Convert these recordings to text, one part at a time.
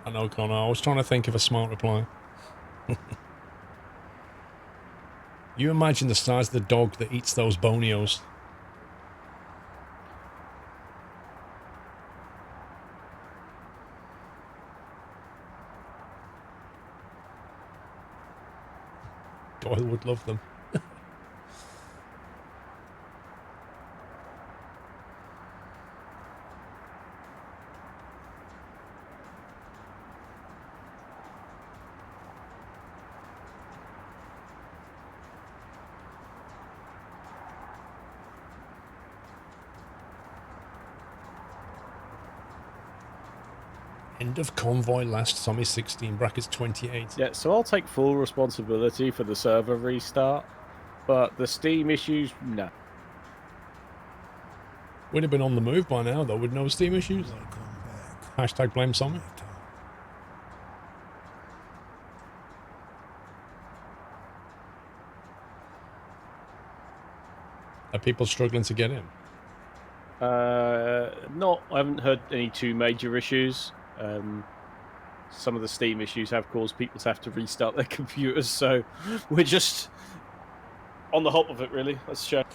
I know, Connor. I was trying to think of a smart reply. You imagine the size of the dog that eats those bonios. Doyle would love them. End of convoy last Tommy 16 brackets 28. Yeah, so I'll take full responsibility for the server restart, but the Steam issues, no. We'd have been on the move by now, though, with no Steam issues. Hashtag blame Tommy. Are people struggling to get in? I haven't heard any too major issues. Some of the Steam issues have caused people to have to restart their computers, so we're just on the hop of it, really. Let's check.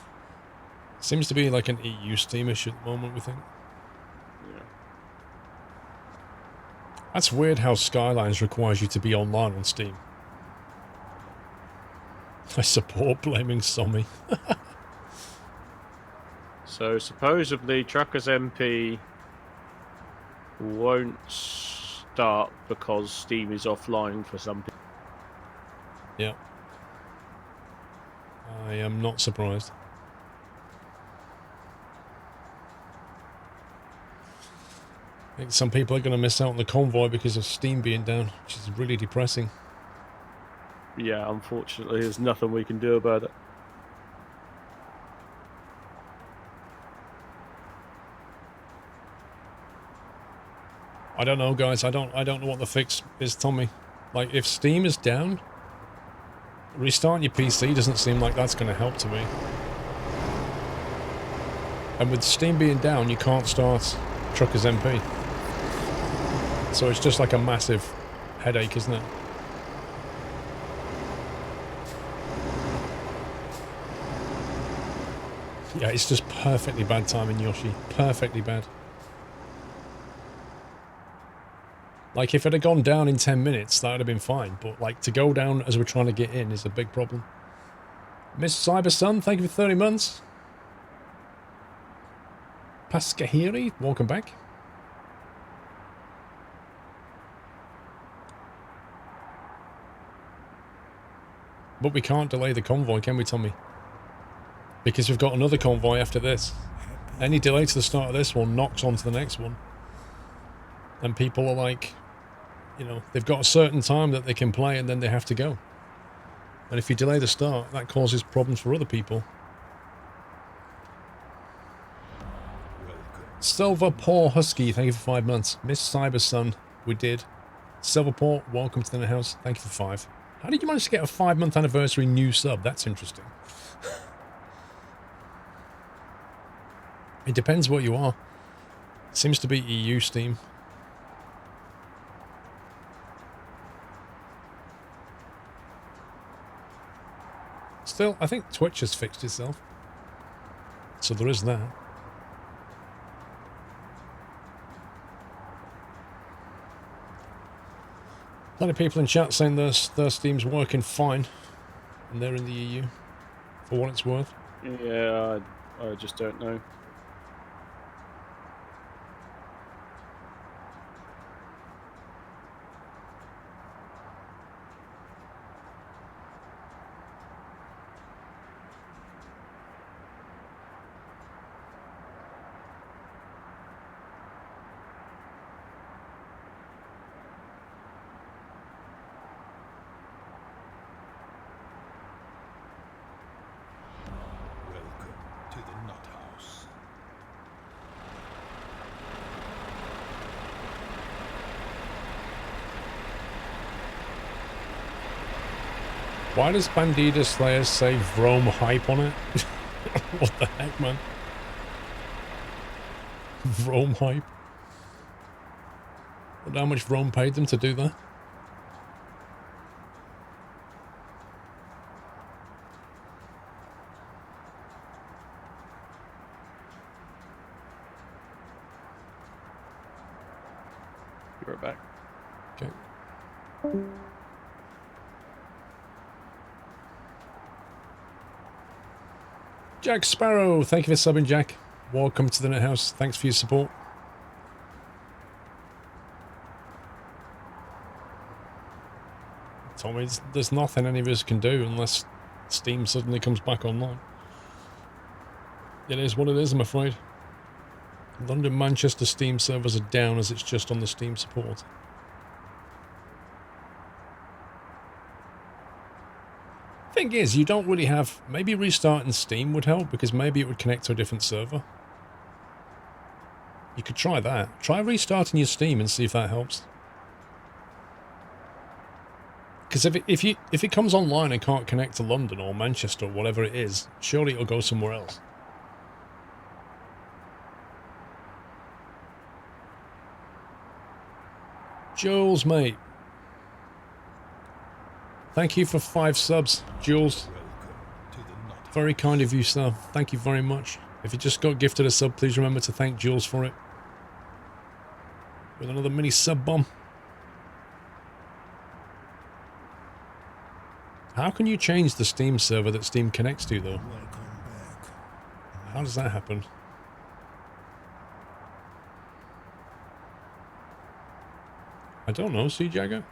Seems to be like an EU Steam issue at the moment, we think. Yeah. That's weird how Skylines requires you to be online on Steam. I support blaming Sommy. So supposedly Truckers MP won't start because Steam is offline for some people. Yeah. I am not surprised. I think some people are going to miss out on the convoy because of Steam being down, which is really depressing. Yeah, unfortunately, there's nothing we can do about it. I don't know, guys. I don't know what the fix is, Tommy. Like, if Steam is down, restarting your PC doesn't seem like that's going to help to me. And with Steam being down, you can't start Truckers MP. So it's just like a massive headache, isn't it? Yeah, it's just perfectly bad timing, Yoshi. Perfectly bad. Like, if it had gone down in 10 minutes, that would have been fine. But, like, to go down as we're trying to get in is a big problem. Miss Cybersun, thank you for 30 months. Paskahiri, welcome back. But we can't delay the convoy, can we, Tommy? Because we've got another convoy after this. Any delay to the start of this one knocks onto the next one. And people are like, you know, they've got a certain time that they can play and then they have to go. And if you delay the start, that causes problems for other people. Silverpaw Husky, thank you for 5 months. Miss Cybersun, we did. Silverpaw, welcome to the house. Thank you for 5. How did you manage to get a 5-month anniversary new sub? That's interesting. It depends what you are. It seems to be EU Steam. Still, I think Twitch has fixed itself. So there is that. A lot of people in chat saying their Steam's working fine. And they're in the EU. For what it's worth. Yeah, I just don't know. Why does Bandita Slayer say Vrome hype on it? What the heck, man? Vrome hype? Wonder how much Rome paid them to do that. Be right back. Okay. Jack Sparrow, thank you for subbing, Jack. Welcome to the Net House. Thanks for your support. Tommy, there's nothing any of us can do unless Steam suddenly comes back online. It is what it is, I'm afraid. London, Manchester Steam servers are down as it's just on the Steam support. Thing is, you don't really have... Maybe restarting Steam would help, because maybe it would connect to a different server. You could try that. Try restarting your Steam and see if that helps. Because if it comes online and can't connect to London or Manchester or whatever it is, surely it'll go somewhere else. Jules, mate. Thank you for 5 subs, Jules. Very kind of you, sir. Thank you very much. If you just got gifted a sub, please remember to thank Jules for it. With another mini sub bomb. How can you change the Steam server that Steam connects to, though? How does that happen? I don't know, Sea Jagger.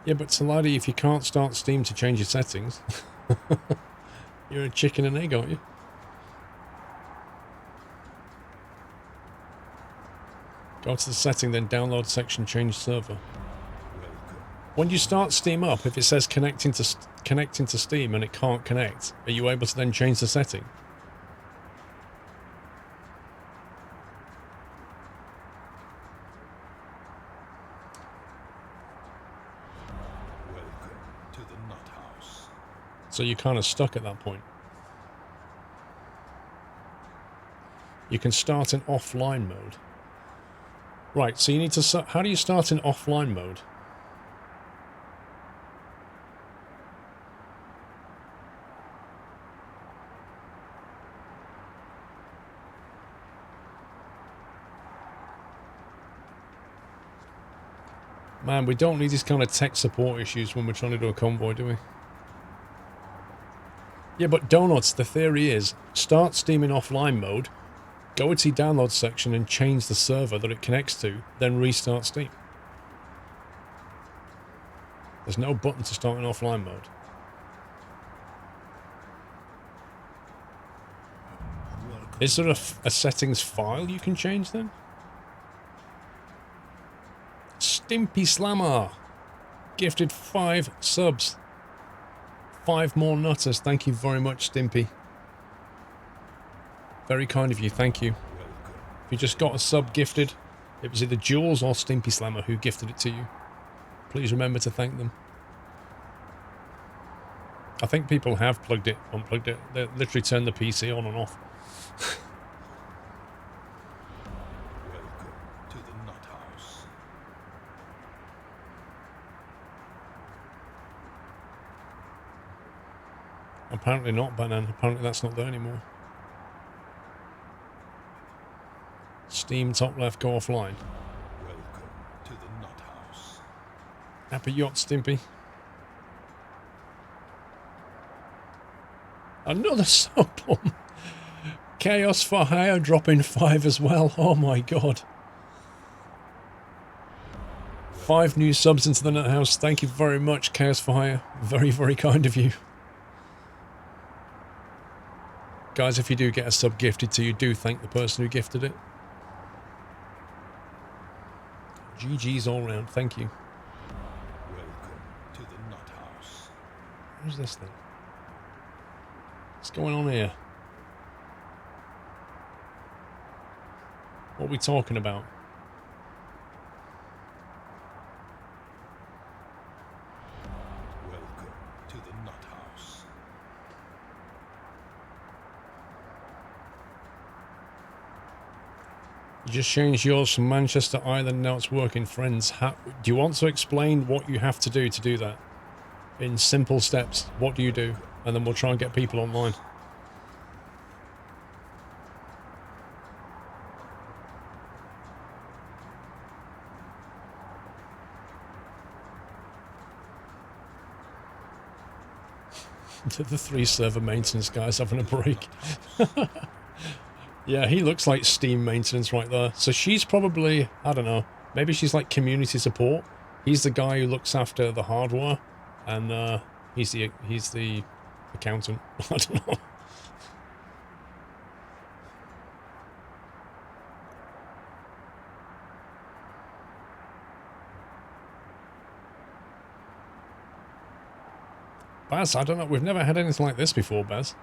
Yeah, but Saladi, if you can't start Steam to change your settings, you're a chicken and egg, aren't you? Go to the setting, then download section, change server. When you start Steam up, if it says connecting to Steam and it can't connect, are you able to then change the setting? So you're kind of stuck at that point. You can start in offline mode. Right, so you need to... How do you start in offline mode? Man, we don't need these kind of tech support issues when we're trying to do a convoy, do we? Yeah, but Donuts, the theory is, start Steam in offline mode, go to your download section and change the server that it connects to, then restart Steam. There's no button to start in offline mode. Is there a settings file you can change then? Stimpy Slammer gifted 5 subs. 5 more nutters. Thank you very much, Stimpy. Very kind of you. Thank you. If you just got a sub gifted, it was either Jules or Stimpy Slammer who gifted it to you. Please remember to thank them. I think people have plugged it, unplugged it. They literally turned the PC on and off. Apparently not, Banan. Apparently that's not there anymore. Steam top left, go offline. Welcome to the Nut House. Happy yacht, Stimpy. Another sub bomb. Chaos for Hire dropping 5 as well. Oh my god. 5 new subs into the Nut House. Thank you very much, Chaos for Hire. Very, very kind of you. Guys, if you do get a sub gifted to you, do thank the person who gifted it. GG's all round, thank you. Welcome to the Nut House. Who's this thing? What's going on here? What are we talking about? Welcome to the Nut House. You just changed yours from Manchester Island, now it's working, friends. Do you want to explain what you have to do that? In simple steps, what do you do? And then we'll try and get people online. The 3 server maintenance guys having a break. Yeah, he looks like Steam maintenance right there. So she's probably, I don't know, maybe she's like community support. He's the guy who looks after the hardware, and he's the accountant. I don't know. Baz, I don't know. We've never had anything like this before, Baz.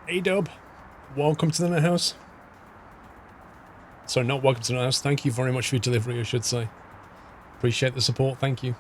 Hey Dub, welcome to the Net House. Sorry, not welcome to the Net House. Thank you very much for your delivery, I should say. Appreciate the support, thank you.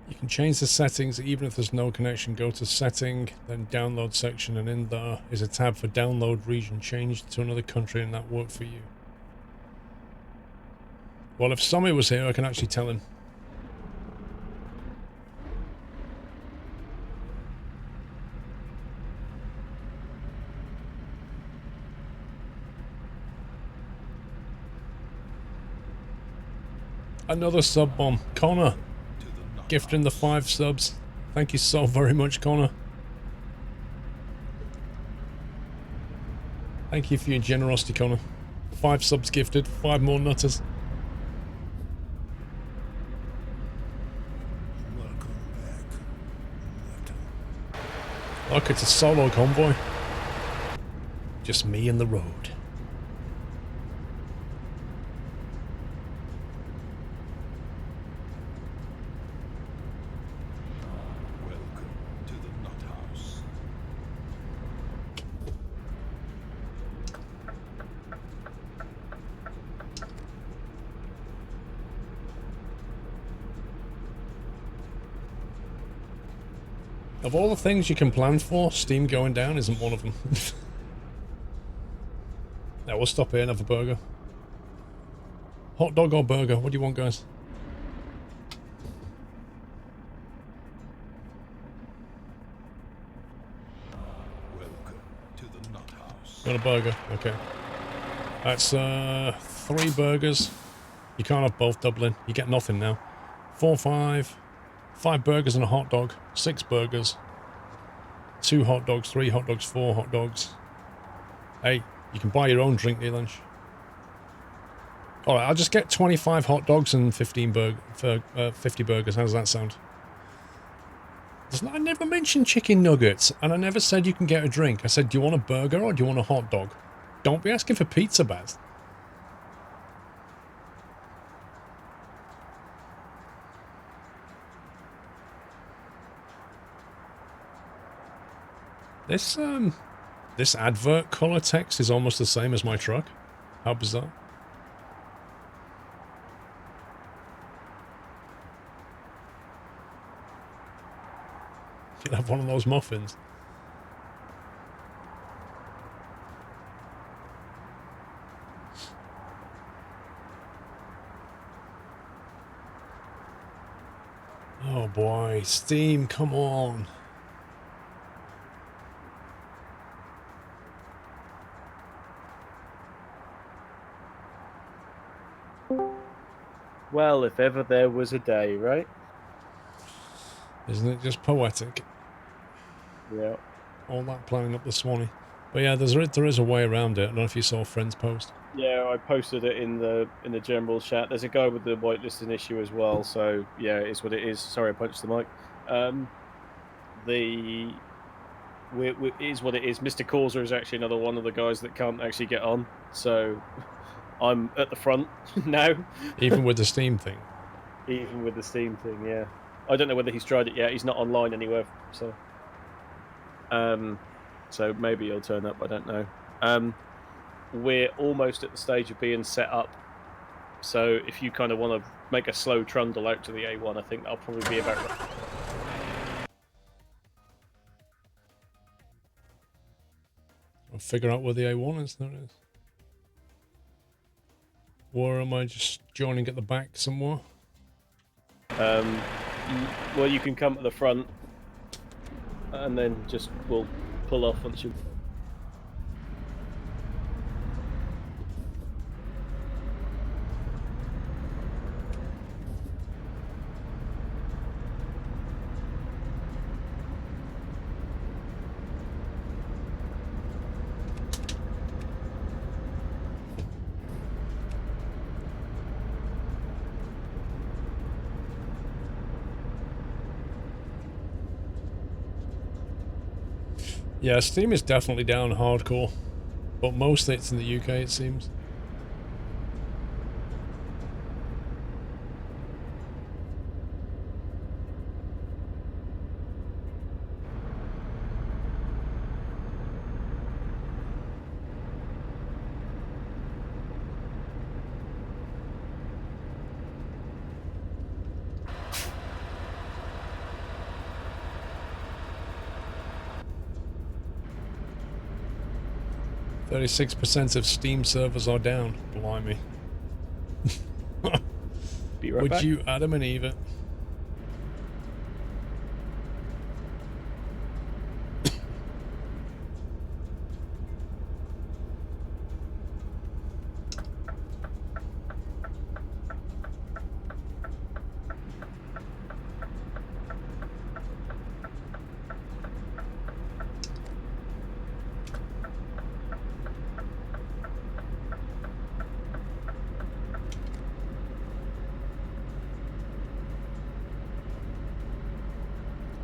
You can change the settings even if there's no connection. Go to setting, then download section, and in there is a tab for download region changed to another country, and that worked for you. Well, if Sammy was here, I can actually tell him. Another sub bomb. Connor, gifting the 5 subs. Thank you so very much, Connor. Thank you for your generosity, Connor. 5 subs gifted, 5 more nutters. Welcome back, nutter. Look, it's a solo convoy. Just me and the road. Welcome to the Nut House. Of all the things you can plan for, Steam going down isn't one of them. Now we'll stop here and have a burger. Hot dog or burger? What do you want, guys? Welcome to the Nut House. Want a burger? Okay. That's 3 burgers. You can't have both doubling. You get nothing now. 4, 5. 5 burgers and a hot dog. 6 burgers. 2 hot dogs, 3 hot dogs, 4 hot dogs. Hey, you can buy your own drink near lunch. Alright, I'll just get 25 hot dogs and 50 burgers. How does that sound? I never mentioned chicken nuggets, and I never said you can get a drink. I said, do you want a burger or do you want a hot dog? Don't be asking for pizza, Baz. This advert color text is almost the same as my truck. How bizarre. You'll have one of those muffins. Oh boy, Steam, come on. Well, if ever there was a day, right? Isn't it just poetic? Yeah. All that planning up the Swanee. But yeah, there is a way around it. I don't know if you saw Friend's post. Yeah, I posted it in the general chat. There's a guy with the whitelisting issue as well, so yeah, it's what it is. Sorry, I punched the mic. The it is what it is. Mr. Causer is actually another one of the guys that can't actually get on, so I'm at the front now. Even with the Steam thing. Even with the Steam thing, yeah. I don't know whether he's tried it yet. He's not online anywhere, so so maybe he'll turn up. I don't know. We're almost at the stage of being set up. So if you kind of want to make a slow trundle out to the A1, I think that'll probably be about right. I'll figure out where the A1 is. There it is. Or am I just joining at the back somewhere? Well, you can come to the front, and then we'll pull off once you. Yeah, Steam is definitely down hardcore. But mostly it's in the UK, it seems. %36 of Steam servers are down. Blimey. Be right Would back. you Adam and Eve it?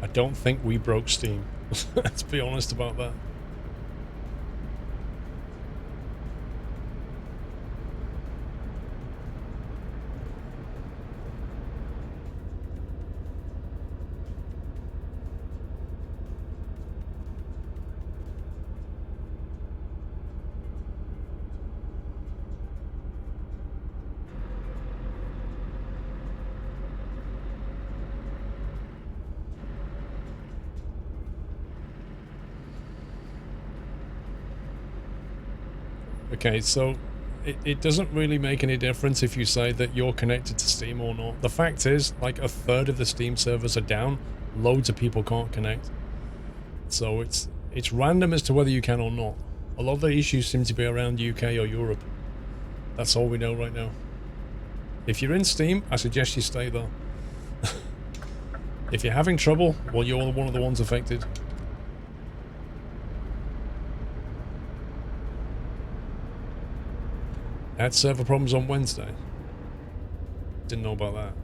I don't think we broke Steam. Let's be honest about that. Okay, so it doesn't really make any difference if you say that you're connected to Steam or not. The fact is, like, a third of the Steam servers are down. Loads of people can't connect. So it's random as to whether you can or not. A lot of the issues seem to be around UK or Europe. That's all we know right now. If you're in Steam, I suggest you stay there. If you're having trouble, well, you're one of the ones affected. Had server problems on Wednesday. Didn't know about that.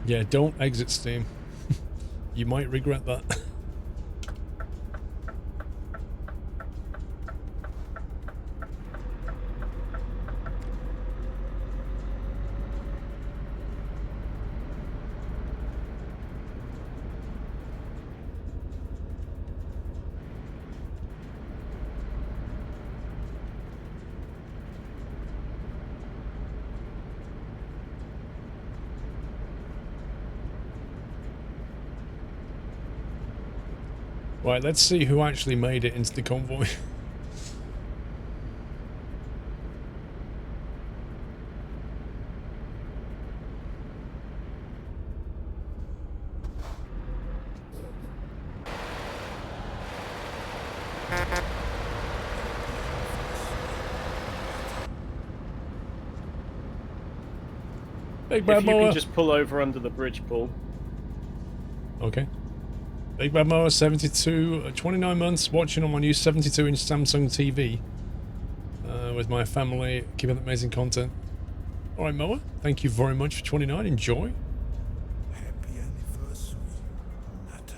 Yeah, don't exit Steam. You might regret that. Right, let's see who actually made it into the convoy. Big bad If you mower. can just pull over under the bridge, Paul. Okay. Big bad mower, 72, 29 months, watching on my new 72-inch Samsung TV with my family, keeping amazing content. All right, mower. Thank you very much for 29. Enjoy. Happy anniversary, Natter.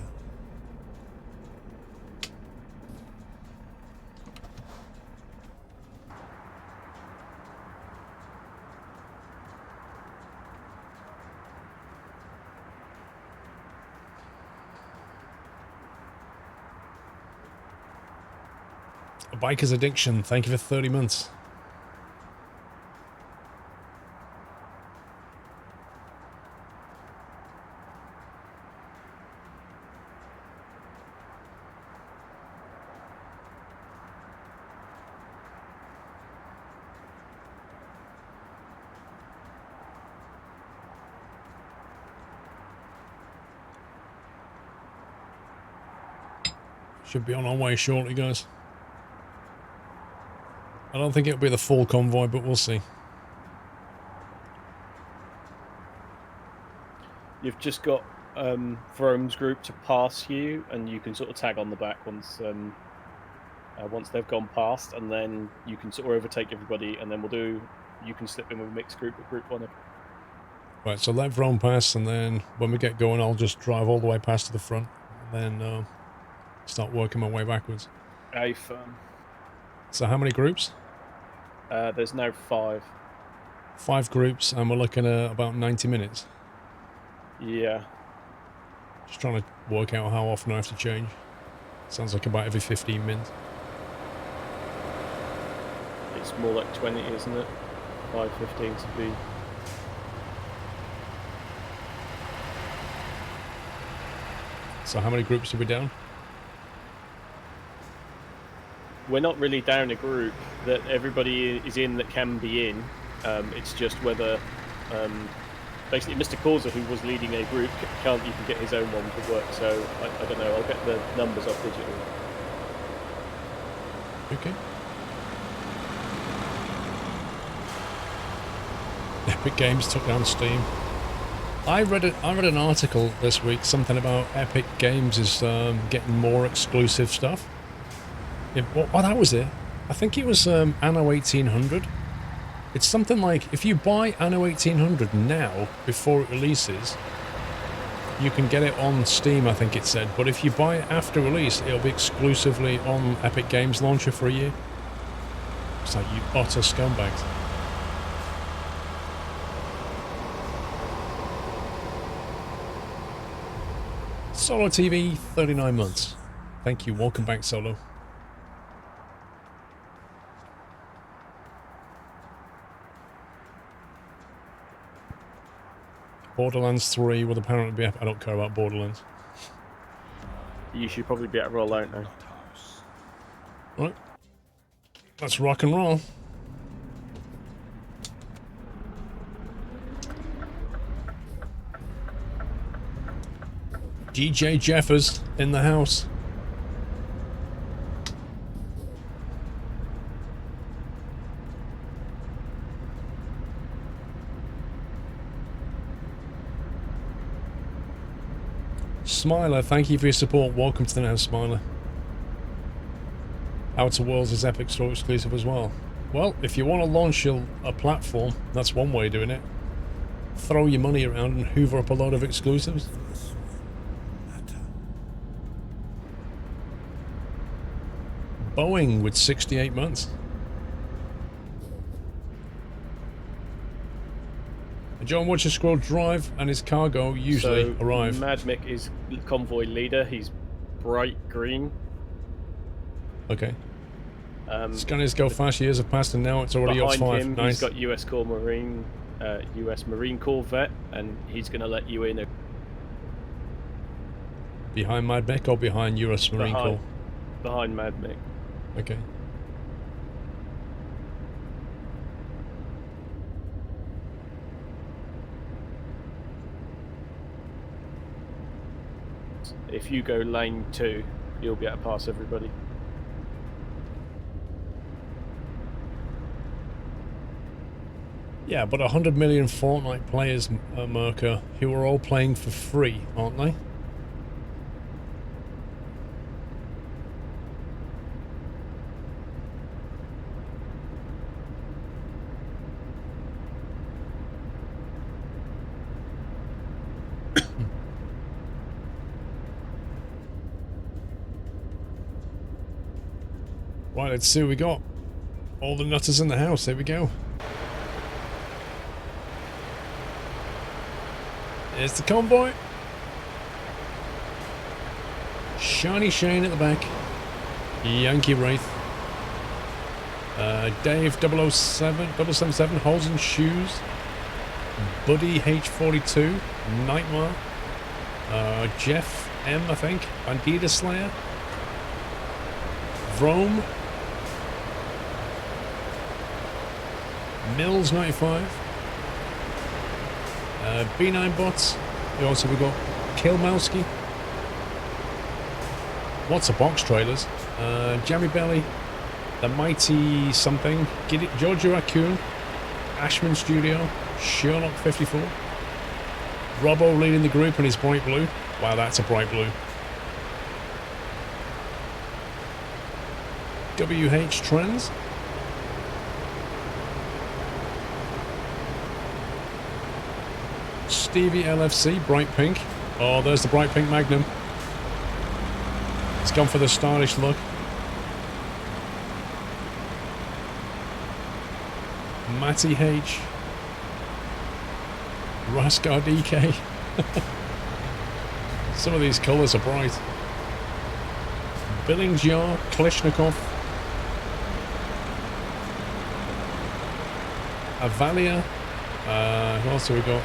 A biker's addiction. Thank you for 30 months. Should be on our way shortly, guys. I don't think it'll be the full convoy, but we'll see. You've just got Vrome's group to pass you, and you can sort of tag on the back once they've gone past, and then you can sort of overtake everybody, and then you can slip in with a mixed group with group one. Right, so let Vrome pass, and then when we get going, I'll just drive all the way past to the front, and then start working my way backwards. So how many groups? There's now 5. 5 groups, and we're looking at about 90 minutes. Yeah. Just trying to work out how often I have to change. Sounds like about every 15 minutes. It's more like 20, isn't it? 5:15 to be. So how many groups are we down? We're not really down a group that everybody is in that can be in. It's just whether, basically, Mr. Causa, who was leading a group, can't even get his own one to work. So I don't know. I'll get the numbers up digitally. Okay. Epic Games took down Steam. I read an article this week, something about Epic Games is getting more exclusive stuff. What that was it? I think it was Anno 1800. It's something like, if you buy Anno 1800 now, before it releases, you can get it on Steam, I think it said. But if you buy it after release, it'll be exclusively on Epic Games Launcher for a year. It's like, you utter scumbags. Solo TV, 39 months. Thank you, welcome back, Solo. Borderlands 3 will apparently be... I don't care about Borderlands. You should probably be able to roll out now. Right. Let's rock and roll. DJ Jeffers in the house. Smiler, thank you for your support. Welcome to the now, Smiler. Outer Worlds is Epic Store exclusive as well. Well, if you want to launch a platform, that's one way of doing it. Throw your money around and hoover up a load of exclusives. Boeing with 68 months. John watches Squirrel drive and his cargo usually arrive. Mad Mick is convoy leader. He's bright green. Okay. Scanners go fast. Years have passed and now it's already behind Ops 5. him, Nice. He's got US Marine Corps vet, and he's going to let you in. Behind Mad Mech or behind US Marine Corps? Behind Mad Mick. Okay. If you go lane 2, you'll be able to pass everybody. Yeah, but 100 million Fortnite players, Merker, who are all playing for free, aren't they? Right, let's see what we got. All the nutters in the house, there we go. There's the convoy. Shiny Shane at the back. Yankee Wraith. Dave 077 Holes and Shoes. Buddy H42. Nightmare. Jeff M, I think. Bandita Slayer. Vrome. Mills 95. B9 bots. Also we got Killmowski. Lots of box trailers. Jammy Belly. The Mighty something. Georgia Raccoon. Ashman Studio. Sherlock 54. Robbo leading the group in his bright blue. Wow, that's a bright blue. WH Trends. Stevie LFC, bright pink. Oh, there's the bright pink Magnum. It's gone for the stylish look. Matty H. Raskar DK. Some of these colours are bright. Billingsjar, Klishnikov. Avalia. Who else have we got?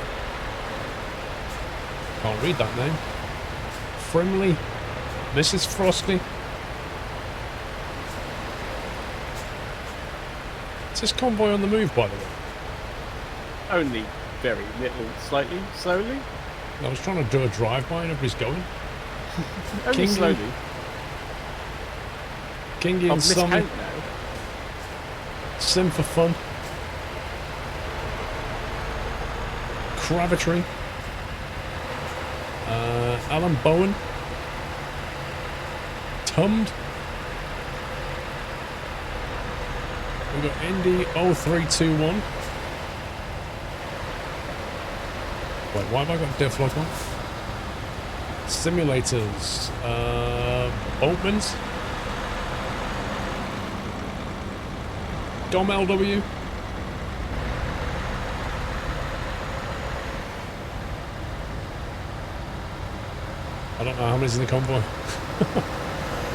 Can't read that name. Frimley. Mrs. Frosty. Is this convoy on the move, by the way? Only very little, slightly, slowly. I was trying to do a drive-by and everybody's going. Only slowly. Kingy and Summer. Now. Sim for fun. Cravatory. Alan Bowen. Tummed. We've got Indy 0321. Wait, why have I got Deflog on? Simulators. Boltmans. Dom LW. I don't know how many's in the convoy.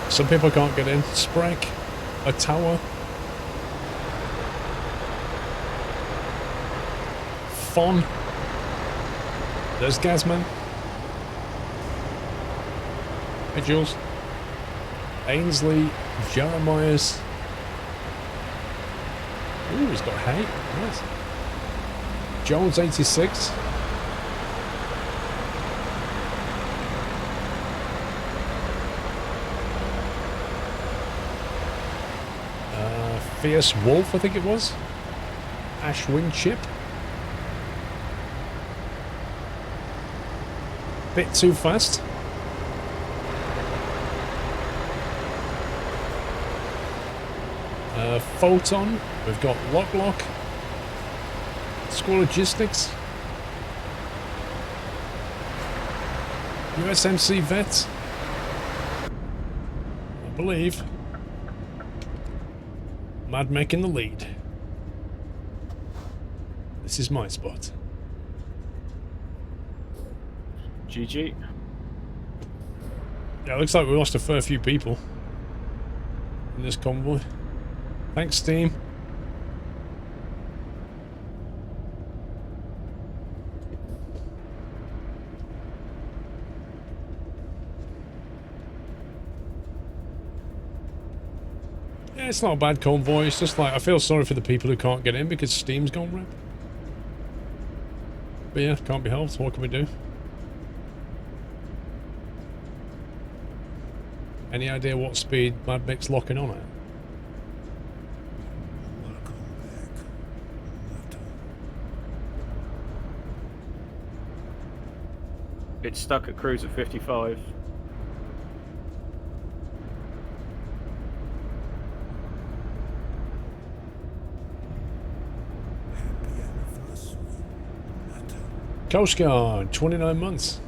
Some people can't get in. Sprek. A tower. Fon. There's Gazman. Hey Jules. Ainsley. Jeremiah's. Ooh, he's got hay. Nice. Jones 86. Fierce Wolf, I think it was. Ashwin Chip. Bit too fast. Photon. We've got Lock. Squirrel Logistics. USMC Vets. I believe. Mad Mech in the lead. This is my spot. GG. Yeah, it looks like we lost a fair few people in this convoy. Thanks, team. Yeah, it's not a bad convoy. It's just like, I feel sorry for the people who can't get in because Steam's gone rip. But yeah, can't be helped. What can we do? Any idea what speed Mad Mix locking on at? Welcome back. Not It's stuck at cruise at 55. happy anniversary. Not Coast Guard, 29 months.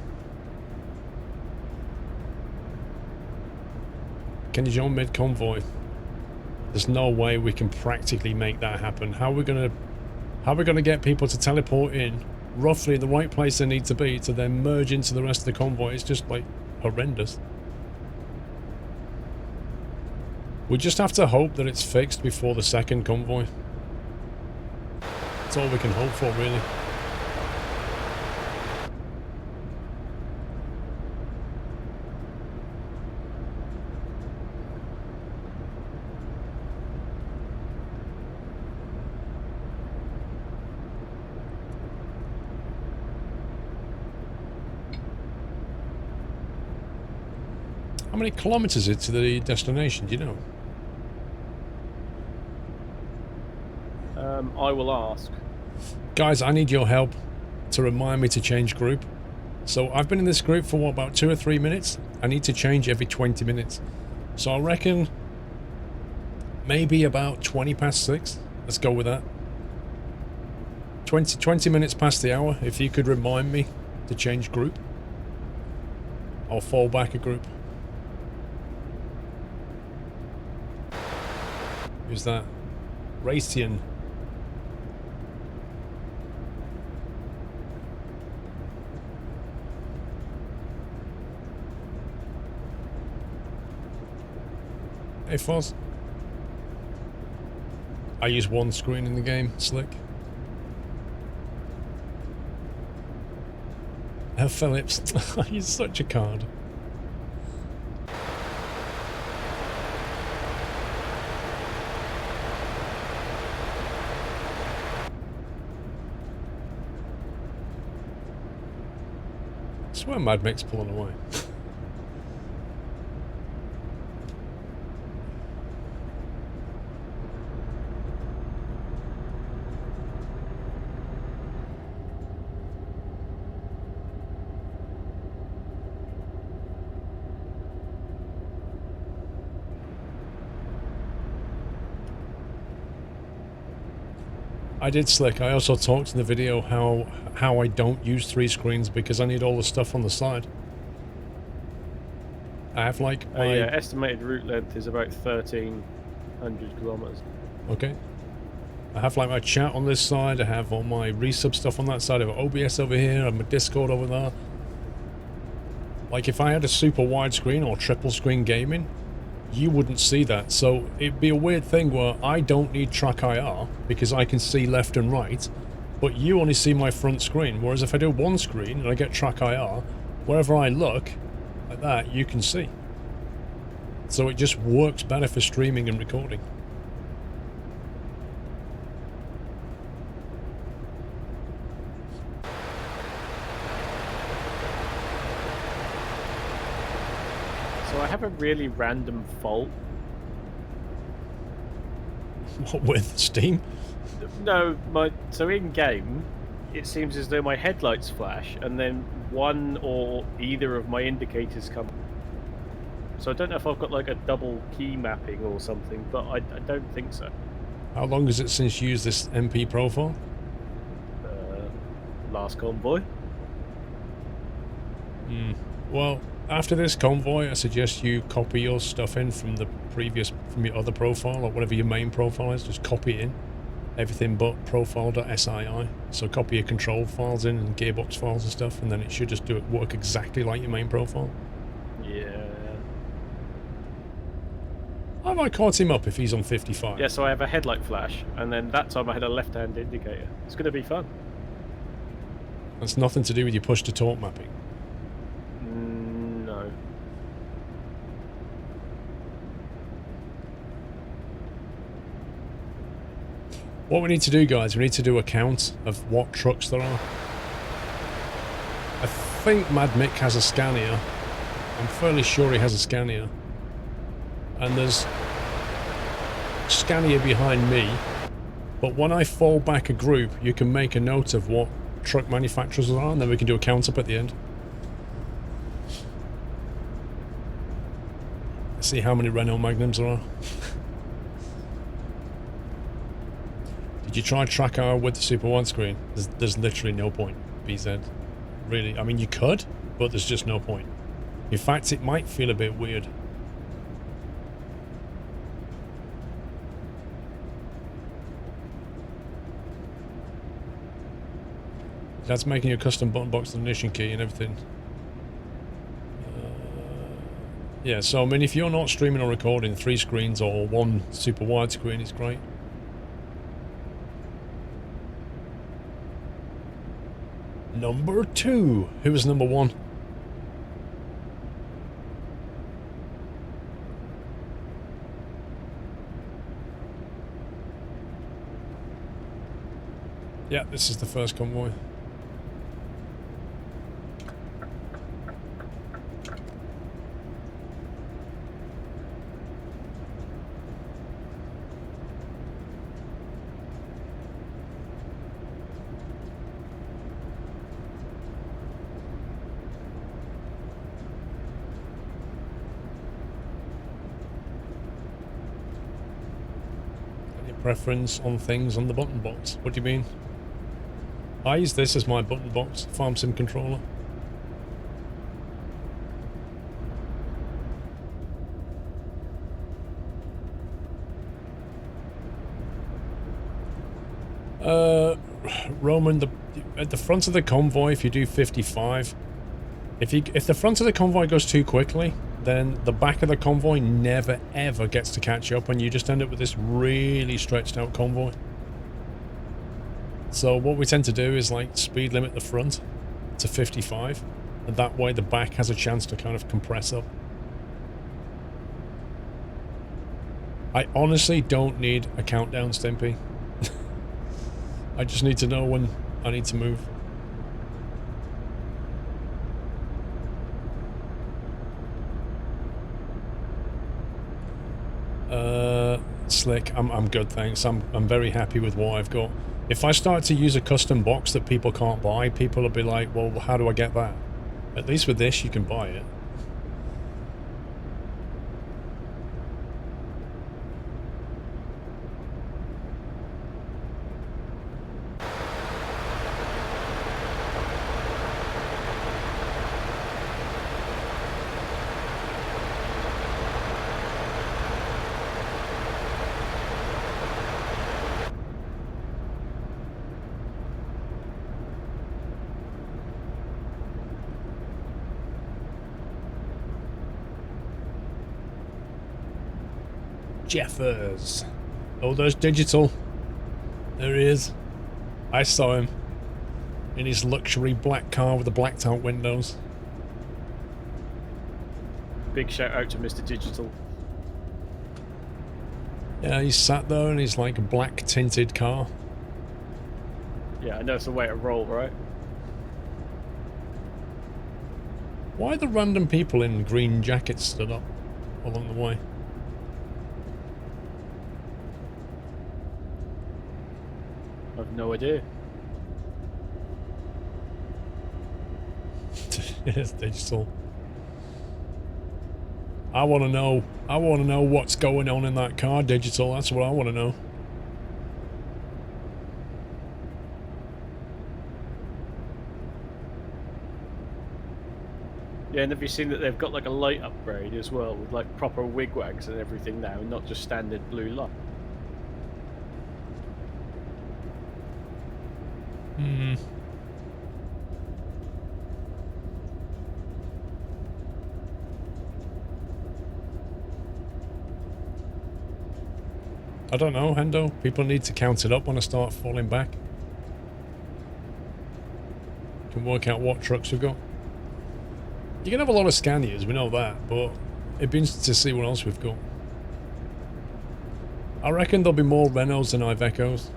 Can you join mid-convoy? There's no way we can practically make that happen. How are we gonna get people to teleport in roughly the right place they need to be to then merge into the rest of the convoy? It's just like horrendous. We just have to hope that it's fixed before the second convoy. That's all we can hope for, really. How many kilometers is it to the destination, do you know? I will ask. Guys, I need your help to remind me to change group. So I've been in this group for what, about 2 or 3 minutes? I need to change every 20 minutes. So I reckon maybe about 20 past 6. Let's go with that. 20 minutes past the hour. If you could remind me to change group, I'll fall back a group. Who's that? Raytheon. Hey Foz. I use one screen in the game, slick. Phillips, he's such a card. I swear Mad Mix pulling away. I did, Slick. I also talked in the video how I don't use 3 screens because I need all the stuff on the side. I have like my... Yeah, estimated route length is about 1,300 kilometers. Okay. I have like my chat on this side, I have all my resub stuff on that side, I have OBS over here, I have my Discord over there. Like if I had a super wide screen or triple screen gaming, you wouldn't see that. So it'd be a weird thing where I don't need track IR because I can see left and right, but you only see my front screen. Whereas if I do one screen and I get track IR, wherever I look, like that, you can see. So it just works better for streaming and recording. So I have a really random fault. What, with Steam? No, so in game, it seems as though my headlights flash, and then one or either of my indicators come. So I don't know if I've got like a double key mapping or something, but I don't think so. How long is it since you used this MP profile? Last convoy. Well, after this convoy, I suggest you copy your stuff in from your other profile, or whatever your main profile is. Just copy it in. Everything but profile.sii. So copy your control files in and gearbox files and stuff, and then it should just work exactly like your main profile. Yeah. Have I caught him up if he's on 55? Yeah, so I have a headlight flash, and then that time I had a left-hand indicator. It's going to be fun. That's nothing to do with your push-to-talk mapping. No. What we need to do, guys, we need to do a count of what trucks there are. I think Mad Mick has a Scania. I'm fairly sure he has a Scania. And there's Scania behind me. But when I fall back a group, you can make a note of what truck manufacturers there are, and then we can do a count up at the end. See how many Renault Magnums there are. Did you try track hour with the super widescreen? There's literally no point, BZ. Really, I mean you could, but there's just no point. In fact, it might feel a bit weird. That's making a custom button box and ignition key and everything. Yeah, so I mean, if you're not streaming or recording 3 screens or 1 super wide screen, it's great. Number 2. Who was number 1? Yeah, this is the first convoy. Preference on things on the button box. What do you mean? I use this as my button box, Farm Sim controller. Roman, at the front of the convoy, if you do 55, if the front of the convoy goes too quickly, then the back of the convoy never ever gets to catch up, and you just end up with this really stretched out convoy. So what we tend to do is like speed limit the front to 55, and that way the back has a chance to kind of compress up. I honestly don't need a countdown, Stimpy. I just need to know when I need to move. Slick, I'm good, thanks. I'm very happy with what I've got. If I start to use a custom box that people can't buy, people will be like, well, how do I get that? At least with this, you can buy it. Jeffers. Oh, there's Digital. There he is. I saw him in his luxury black car with the blacked out windows. Big shout out to Mr. Digital. Yeah, he's sat there in his like black tinted car. Yeah, I know it's the way to roll, right? Why are the random people in green jackets stood up along the way? I've no idea. It's Digital. I want to know. I want to know what's going on in that car, Digital. That's what I want to know. Yeah, and have you seen that they've got like a light upgrade as well, with like proper wigwags and everything now, and not just standard blue light? Hmm. I don't know, Hendo. People need to count it up when I start falling back. Can work out what trucks we've got. You can have a lot of Scanias, we know that, but it'd be interesting to see what else we've got. I reckon there'll be more Renaults than Ivecos.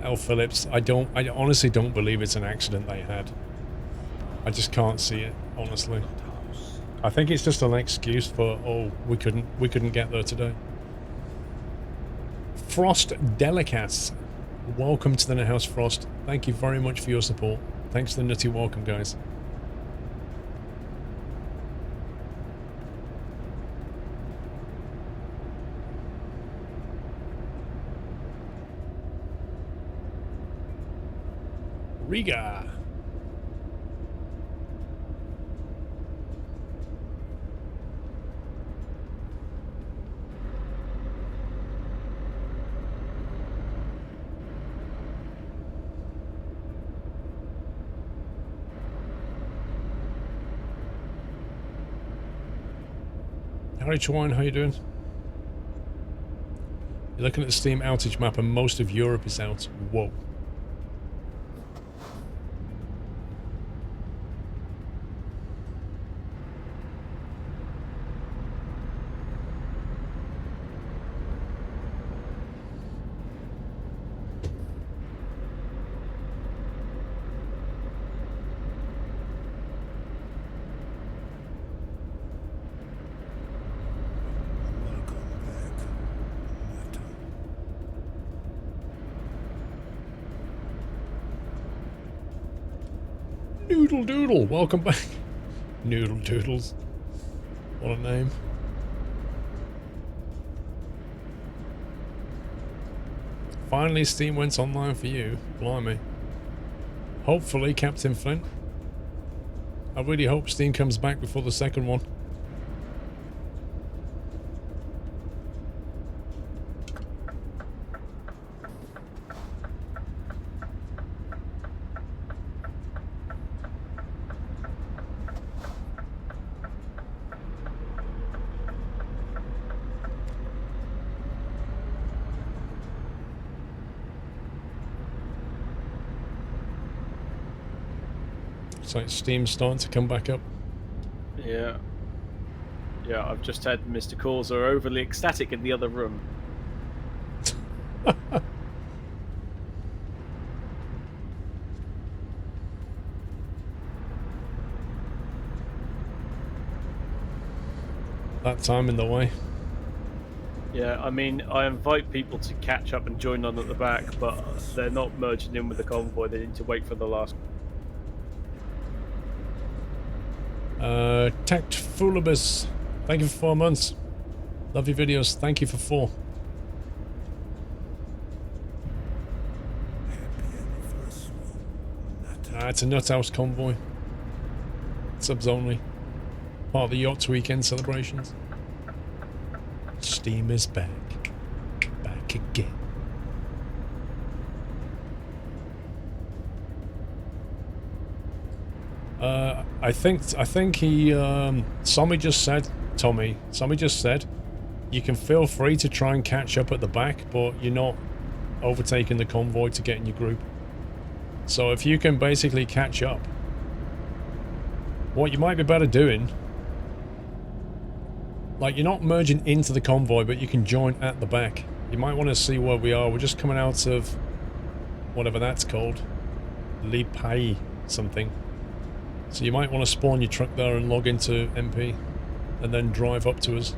L. Phillips, I honestly don't believe it's an accident they had. I just can't see it, honestly. Nut house. I think it's just an excuse for, oh, we couldn't get there today. Frost Delicates, welcome to the Net House, Frost. Thank you very much for your support. Thanks for the nutty welcome, guys. Riga. Howdy Chwan, how you doing? You're looking at the Steam outage map and most of Europe is out. Whoa. Welcome back. Matter. Noodle Doodle, welcome back. Noodle Doodles. What a name. Finally Steam went online for you. Blimey. Hopefully, Captain Flint. I really hope Steam comes back before the second one. It's like Steam's starting to come back up. Yeah. Yeah, I've just had Mr. Calls are overly ecstatic in the other room. That time in the way. Yeah, I mean, I invite people to catch up and join on at the back, but they're not merging in with the convoy. They need to wait for the last. Tactfulibus, thank you for 4 months. Love your videos. Thank you for 4. Happy anniversary. Matter. It's a Nuthouse convoy. Subs only. Part of the Yachts Weekend celebrations. Steam is back. Back again. I think he, Sommy just said, Sommy just said, you can feel free to try and catch up at the back, but you're not overtaking the convoy to get in your group. So if you can basically catch up, what you might be better doing, like you're not merging into the convoy, but you can join at the back. You might want to see where we are. We're just coming out of whatever that's called, Lipai something. So you might want to spawn your truck there and log into MP and then drive up to us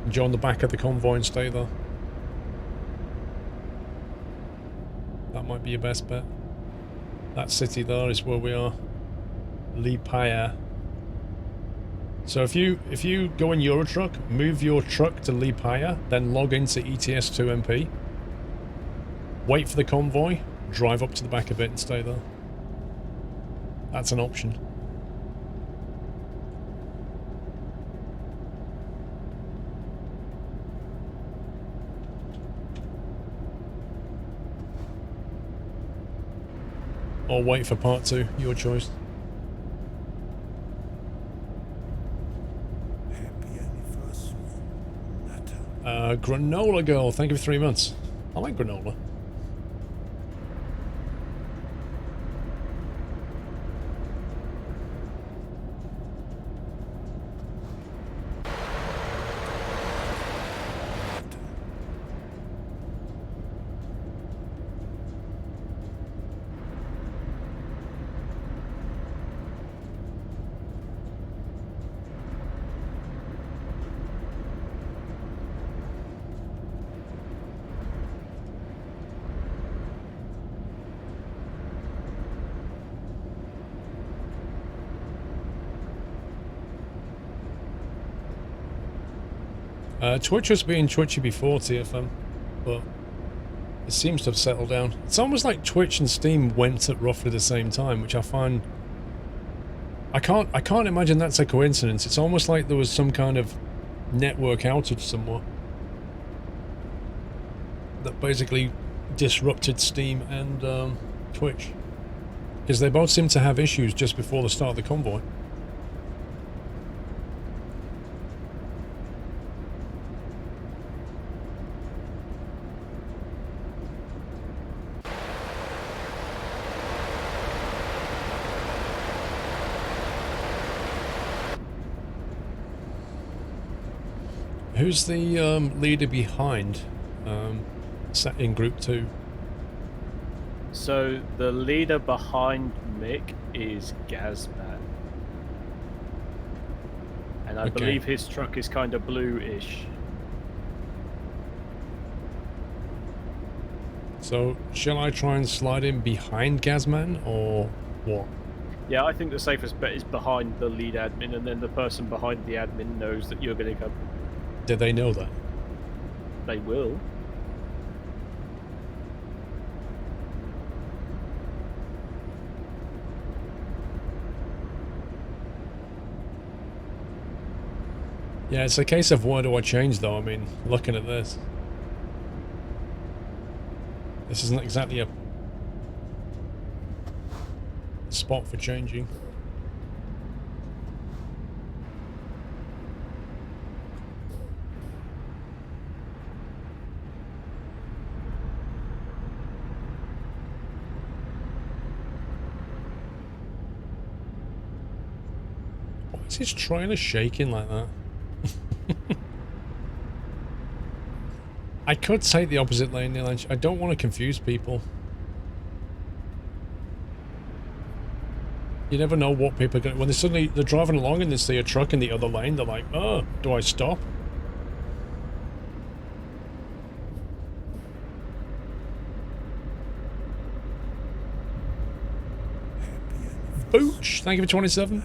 and join the back of the convoy and stay there. That might be your best bet. That city there is where we are. Lipaia. So if you go in Eurotruck, move your truck to Lipaia, then log into ETS2 MP, wait for the convoy, drive up to the back of it and stay there. That's an option. Or wait for part 2, your choice. Happy anniversary. Matter. Granola Girl, thank you for 3 months. I like granola. Twitch was being twitchy before TFM, but it seems to have settled down. It's almost like Twitch and Steam went at roughly the same time, which I find... I can't imagine that's a coincidence. It's almost like there was some kind of network outage somewhere that basically disrupted Steam and Twitch. Because they both seem to have issues just before the start of the convoy. Who's the leader behind sat in group 2? So the leader behind Mick is Gazman. And I believe his truck is kind of blue-ish. So, shall I try and slide in behind Gazman, or what? Yeah, I think the safest bet is behind the lead admin, and then the person behind the admin knows that you're going to come. Did they know that? They will. Yeah, it's a case of where do I change though. I mean, looking at this. This isn't exactly a spot for changing. Why is his trailer shaking like that? I could take the opposite lane, Neil. I don't want to confuse people. You never know what people are going to... When they're driving along and they see a truck in the other lane, they're like, oh, do I stop? Booch, thank you for 27.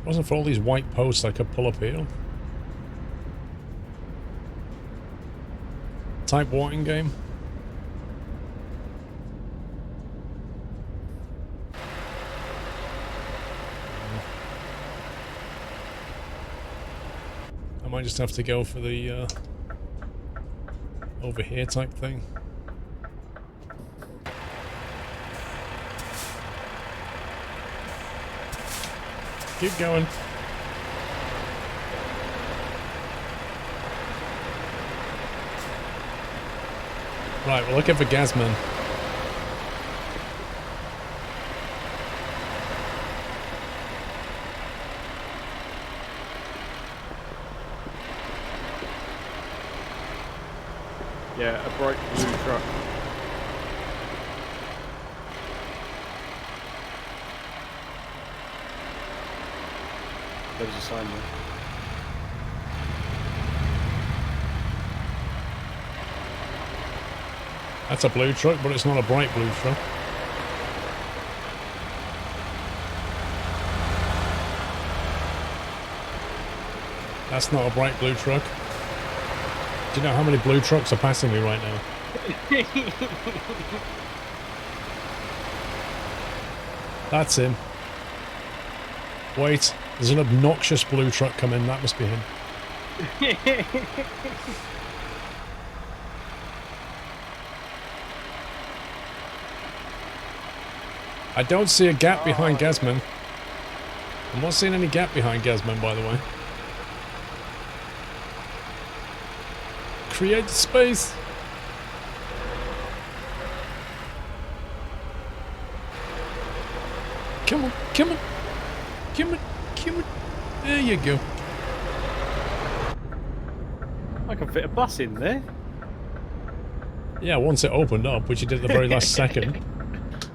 Wasn't for all these white posts I could pull up here. Type what in game? I might just have to go for the over here type thing. Keep going. Right, we're looking for Gazman. Yeah, a bright blue truck. There's a sign there. That's a blue truck, but it's not a bright blue truck. That's not a bright blue truck. Do you know how many blue trucks are passing me right now? That's him. Wait, there's an obnoxious blue truck coming. That must be him. I don't see a gap behind Gazman. I'm not seeing any gap behind Gazman, by the way. Create space. Come on, come on. Come on, come on. There you go. I can fit a bus in there. Yeah, once it opened up, which it did at the very last second.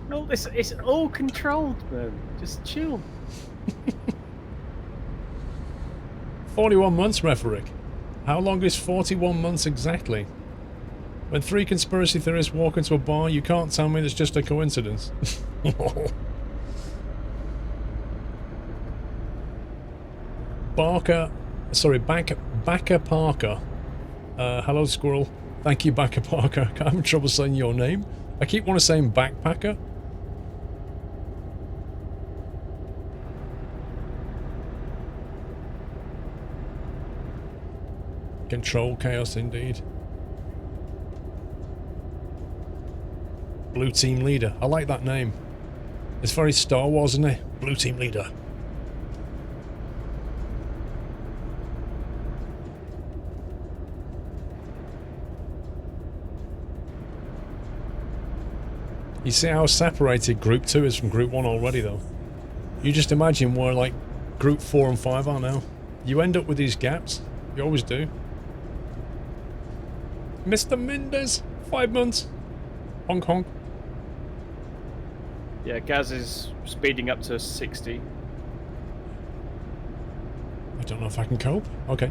Well, it's all controlled, man. Just chill. 41 months, Referick. How long is 41 months exactly? When 3 conspiracy theorists walk into a bar, you can't tell me it's just a coincidence. Backer Parker. Hello, Squirrel. Thank you, Backer Parker. I'm having trouble saying your name. I keep wanting to say backpacker. Control chaos indeed. Blue Team Leader. I like that name. It's very Star Wars, isn't it? Blue Team Leader. You see how separated Group 2 is from Group 1 already, though? You just imagine where, like, Group 4 and 5 are now. You end up with these gaps. You always do. Mr. Mendez, 5 months. Honk honk. Yeah, Gaz is speeding up to 60. I don't know if I can cope. Okay.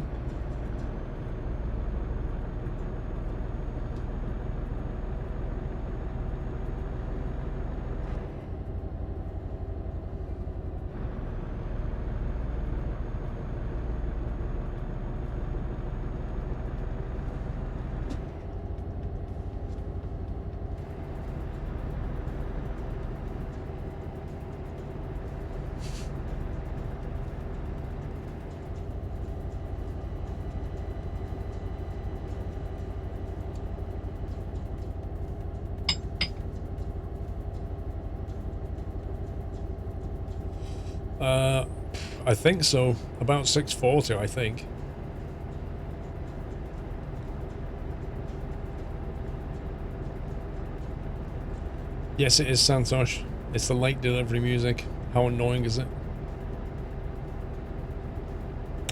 I think so. About 6:40, I think. Yes, it is, Santosh. It's the late delivery music. How annoying is it?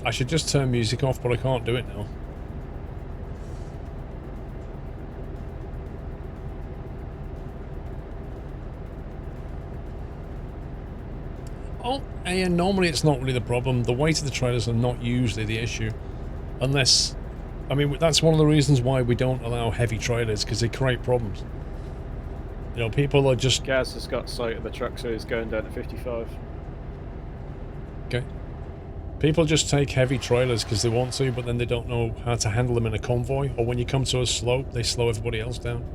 I should just turn music off, but I can't do it now. Oh, and normally it's not really the problem. The weight of the trailers are not usually the issue. Unless, I mean, that's one of the reasons why we don't allow heavy trailers, because they create problems. You know, people are just... Gaz has got sight of the truck, so he's going down to 55. Okay. People just take heavy trailers because they want to, but then they don't know how to handle them in a convoy, or when you come to a slope, they slow everybody else down.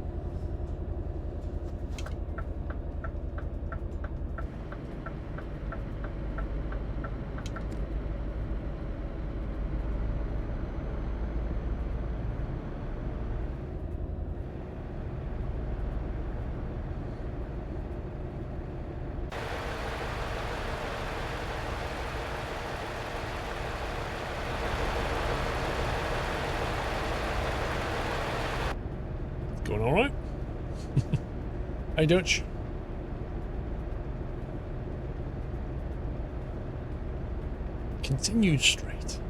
Going all right? Hey, Dutch. Continued straight.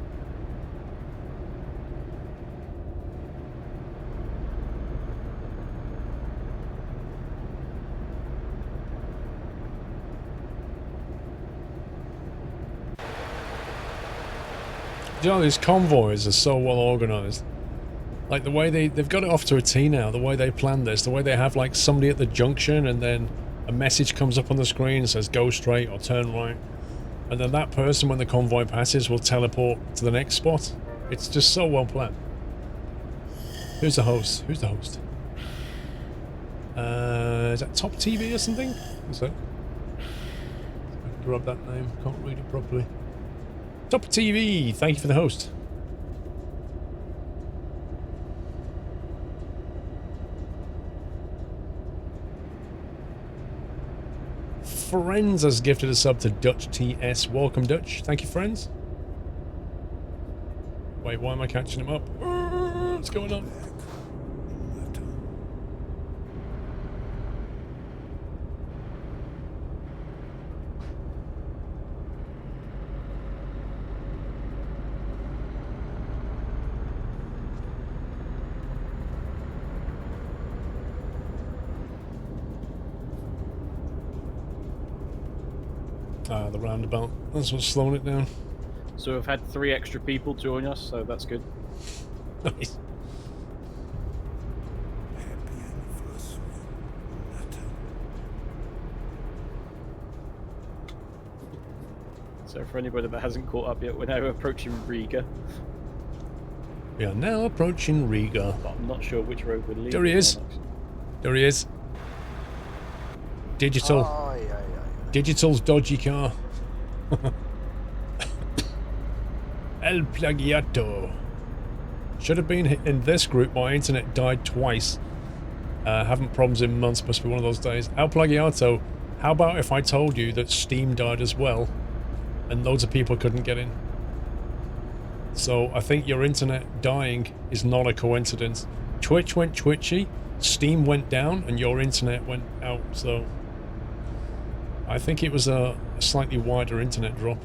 You know, these convoys are so well organized. Like the way they've got it off to a T now, the way they plan this, the way they have like somebody at the junction and then a message comes up on the screen and says go straight or turn right. And then that person, when the convoy passes, will teleport to the next spot. It's just so well planned. Who's the host? Who's the host? Is that Top TV or something? I think so. I can grab that name. Can't read it properly. Top TV, thank you for the host. Friends has gifted a sub to Dutch TS. Welcome, Dutch. Thank you, friends. Wait, why am I catching him up? What's going on? Ah, the roundabout. That's what's slowing it down. So we've had 3 extra people join us, so that's good. Nice. Happy anniversary, letter. So for anybody that hasn't caught up yet, we're now approaching Riga. We are now approaching Riga. But I'm not sure which road we're leaving. There he is. on, actually. There he is. Digital. Oh, yeah. Digital's dodgy car. El Plagiato. Should have been in this group. My internet died twice. Having problems in months. Must be one of those days. El Plagiato. How about if I told you that Steam died as well, and loads of people couldn't get in? So I think your internet dying is not a coincidence. Twitch went twitchy, Steam went down, and your internet went out. So I think it was a slightly wider internet drop.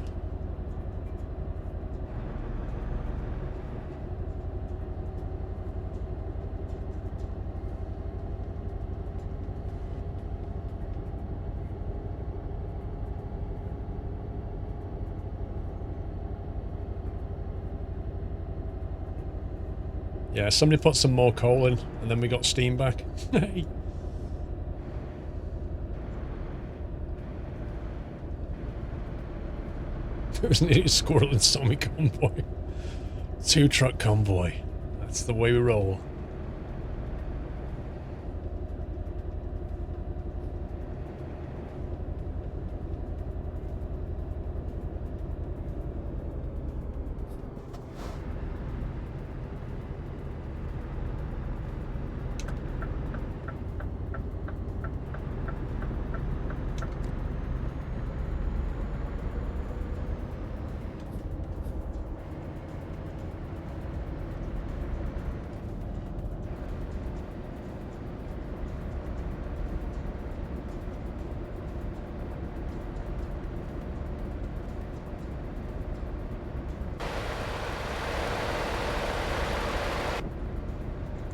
Yeah, somebody put some more coal in, and then we got Steam back. It was an idiot squirrel and zombie convoy. 2-truck convoy. That's the way we roll.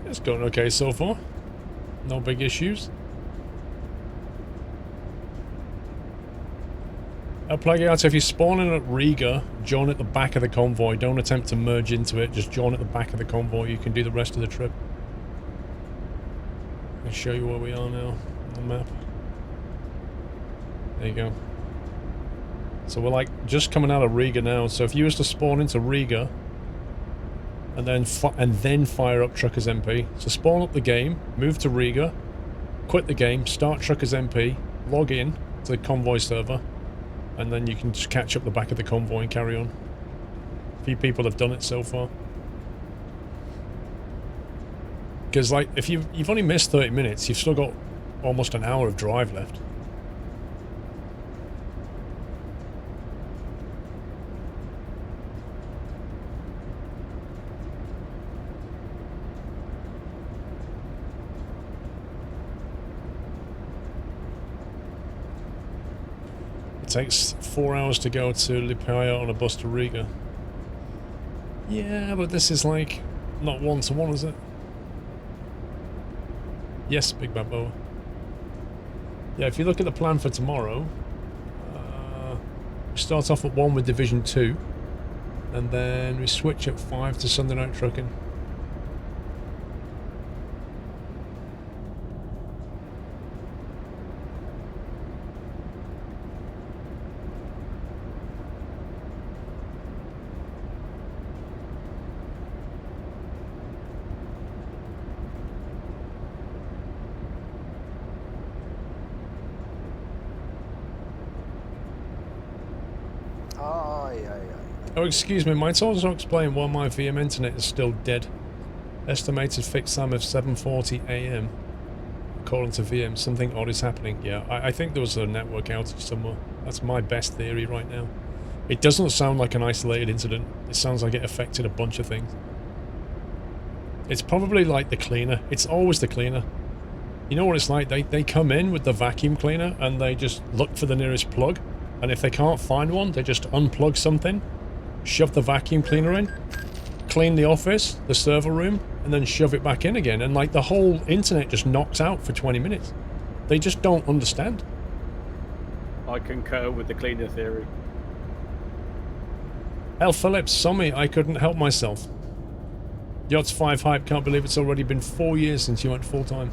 It's going okay so far. No big issues. I'll plug it out. So if you spawn in at Riga, join at the back of the convoy. Don't attempt to merge into it. Just join at the back of the convoy. You can do the rest of the trip. I'll show you where we are now on the map. There you go. So we're like just coming out of Riga now. So if you was to spawn into Riga and then fire up Truckers MP. So spawn up the game, move to Riga, quit the game, start Truckers MP, log in to the convoy server, and then you can just catch up the back of the convoy and carry on. A few people have done it so far. Because like if you've only missed 30 minutes, you've still got almost an hour of drive left. It takes 4 hours to go to Lipaia on a bus to Riga. Yeah, but this is like not one-to-one, is it? Yes, Big Bad Boa. Yeah, if you look at the plan for tomorrow, we start off at 1 with Division 2, and then we switch at 5 to Sunday Night Trucking. Oh, excuse me, might also explain why my VM internet is still dead. Estimated fixed time of 7:40 AM. According to VM, something odd is happening. Yeah, I think there was a network outage somewhere. That's my best theory right now. It doesn't sound like an isolated incident. It sounds like it affected a bunch of things. It's probably like the cleaner. It's always the cleaner. You know what it's like? They come in with the vacuum cleaner and they just look for the nearest plug. And if they can't find one, they just unplug something, shove the vacuum cleaner in, clean the office, the server room, and then shove it back in again. And like the whole internet just knocks out for 20 minutes. They just don't understand. I concur with the cleaner theory. L. Phillips, sorry, I couldn't help myself. Yachts 5 hype, can't believe it's already been 4 years since you went full time.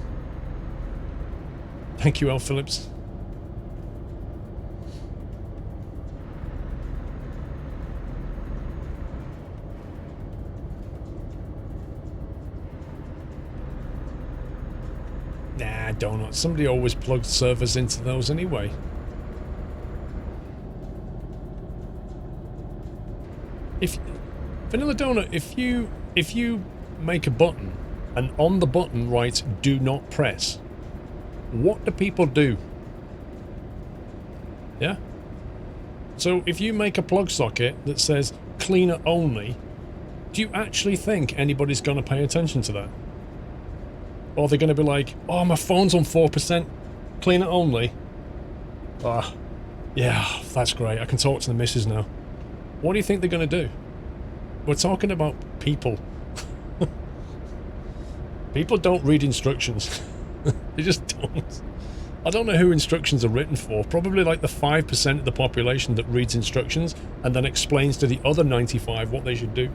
Thank you, L. Phillips. Nah, donut. Somebody always plugged servers into those anyway. Vanilla Donut, if you make a button and on the button writes "do not press," what do people do? Yeah? So if you make a plug socket that says cleaner only, do you actually think anybody's going to pay attention to that? Or they're going to be like, oh, my phone's on 4%, cleaner only. Ah, yeah, that's great. I can talk to the missus now. What do you think they're going to do? We're talking about people. People don't read instructions. They just don't. I don't know who instructions are written for. Probably like the 5% of the population that reads instructions and then explains to the other 95 what they should do.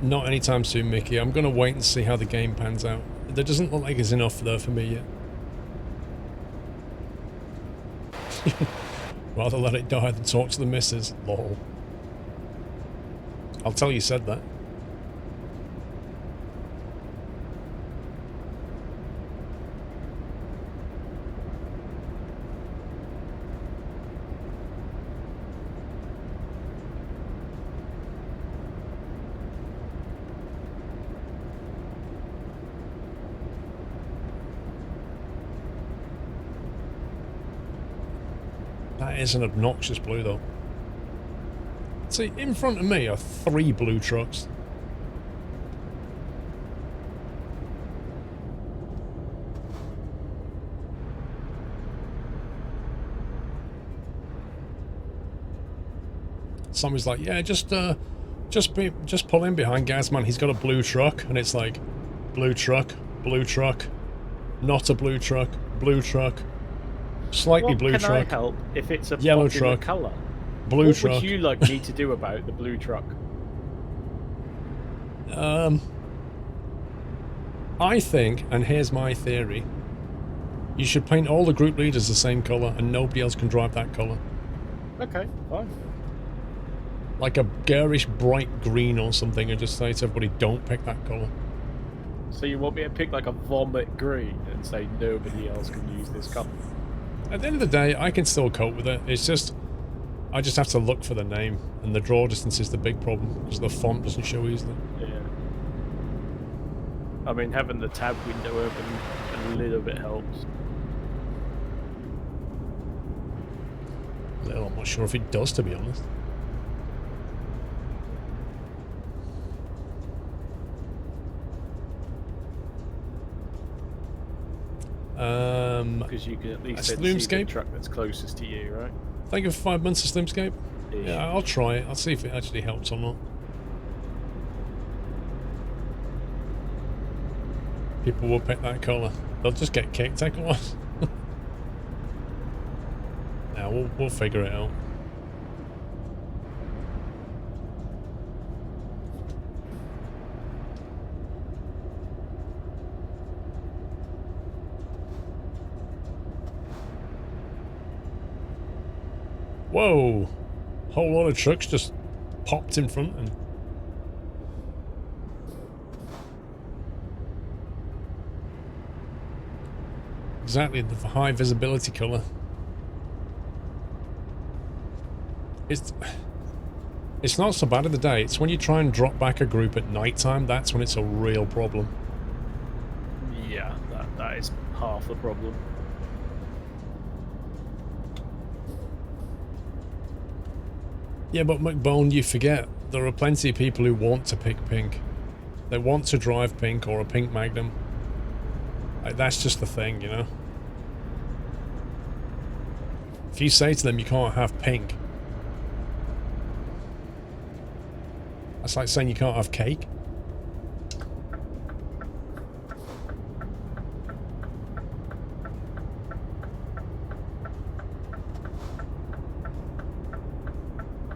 Not anytime soon, Mickey. I'm going to wait and see how the game pans out. There doesn't look like there's enough there for me yet. Rather let it die than talk to the missus. Lol. I'll tell you said that. That is an obnoxious blue, though. See, in front of me are 3 blue trucks. Someone's like, yeah, just pull in behind Gazman. He's got a blue truck, and it's like, blue truck, not a blue truck. Slightly blue truck. What can I help if it's a yellow popular truck, colour? blue what truck. What would you like me to do about the blue truck? I think, and here's my theory, you should paint all the group leaders the same colour and nobody else can drive that colour. Okay, fine. Like a garish bright green or something, and just say to everybody, don't pick that colour. So you want me to pick like a vomit green and say nobody else can use this colour? At the end of the day, I can still cope with it. It's just, I just have to look for the name, and the draw distance is the big problem, because the font doesn't show easily. Yeah. I mean, having the tab window open a little bit helps. Well, I'm not sure if it does, to be honest. Because you can at least see the truck that's closest to you, right? Thank you for 5 months of Slimscape. Ish. Yeah, I'll try it. I'll see if it actually helps or not. People will pick that colour. They'll just get kicked. Take a while. Now we'll figure it out. Whoa! Whole lot of trucks just popped in front and... Exactly, the high visibility colour. It's not so bad in the day. It's when you try and drop back a group at night time, that's when it's a real problem. Yeah, that is half the problem. Yeah, but McBone, you forget, there are plenty of people who want to pick pink. They want to drive pink or a pink Magnum. Like, that's just the thing, you know? If you say to them you can't have pink, That's like saying you can't have cake.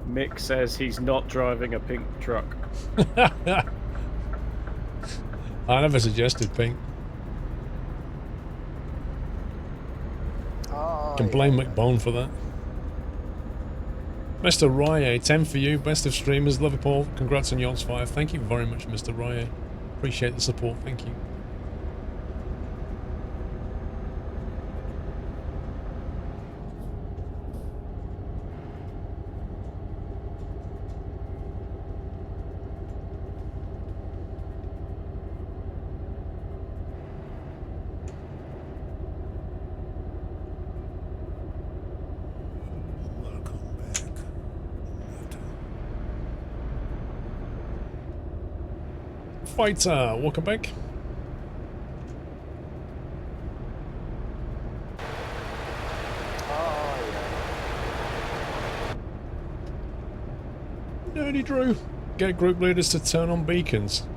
Mick says he's not driving a pink truck. I never suggested pink. Oh, Can blame McBone for that. Mr. Rye, 10 for you. Best of streamers, Liverpool. Congrats on Yon's 5. Thank you very much, Mr. Rye. Appreciate the support. Thank you. Welcome back. Matter. Fighter, welcome back. Oh, yeah. Nerdy Drew. Get group leaders to turn on beacons.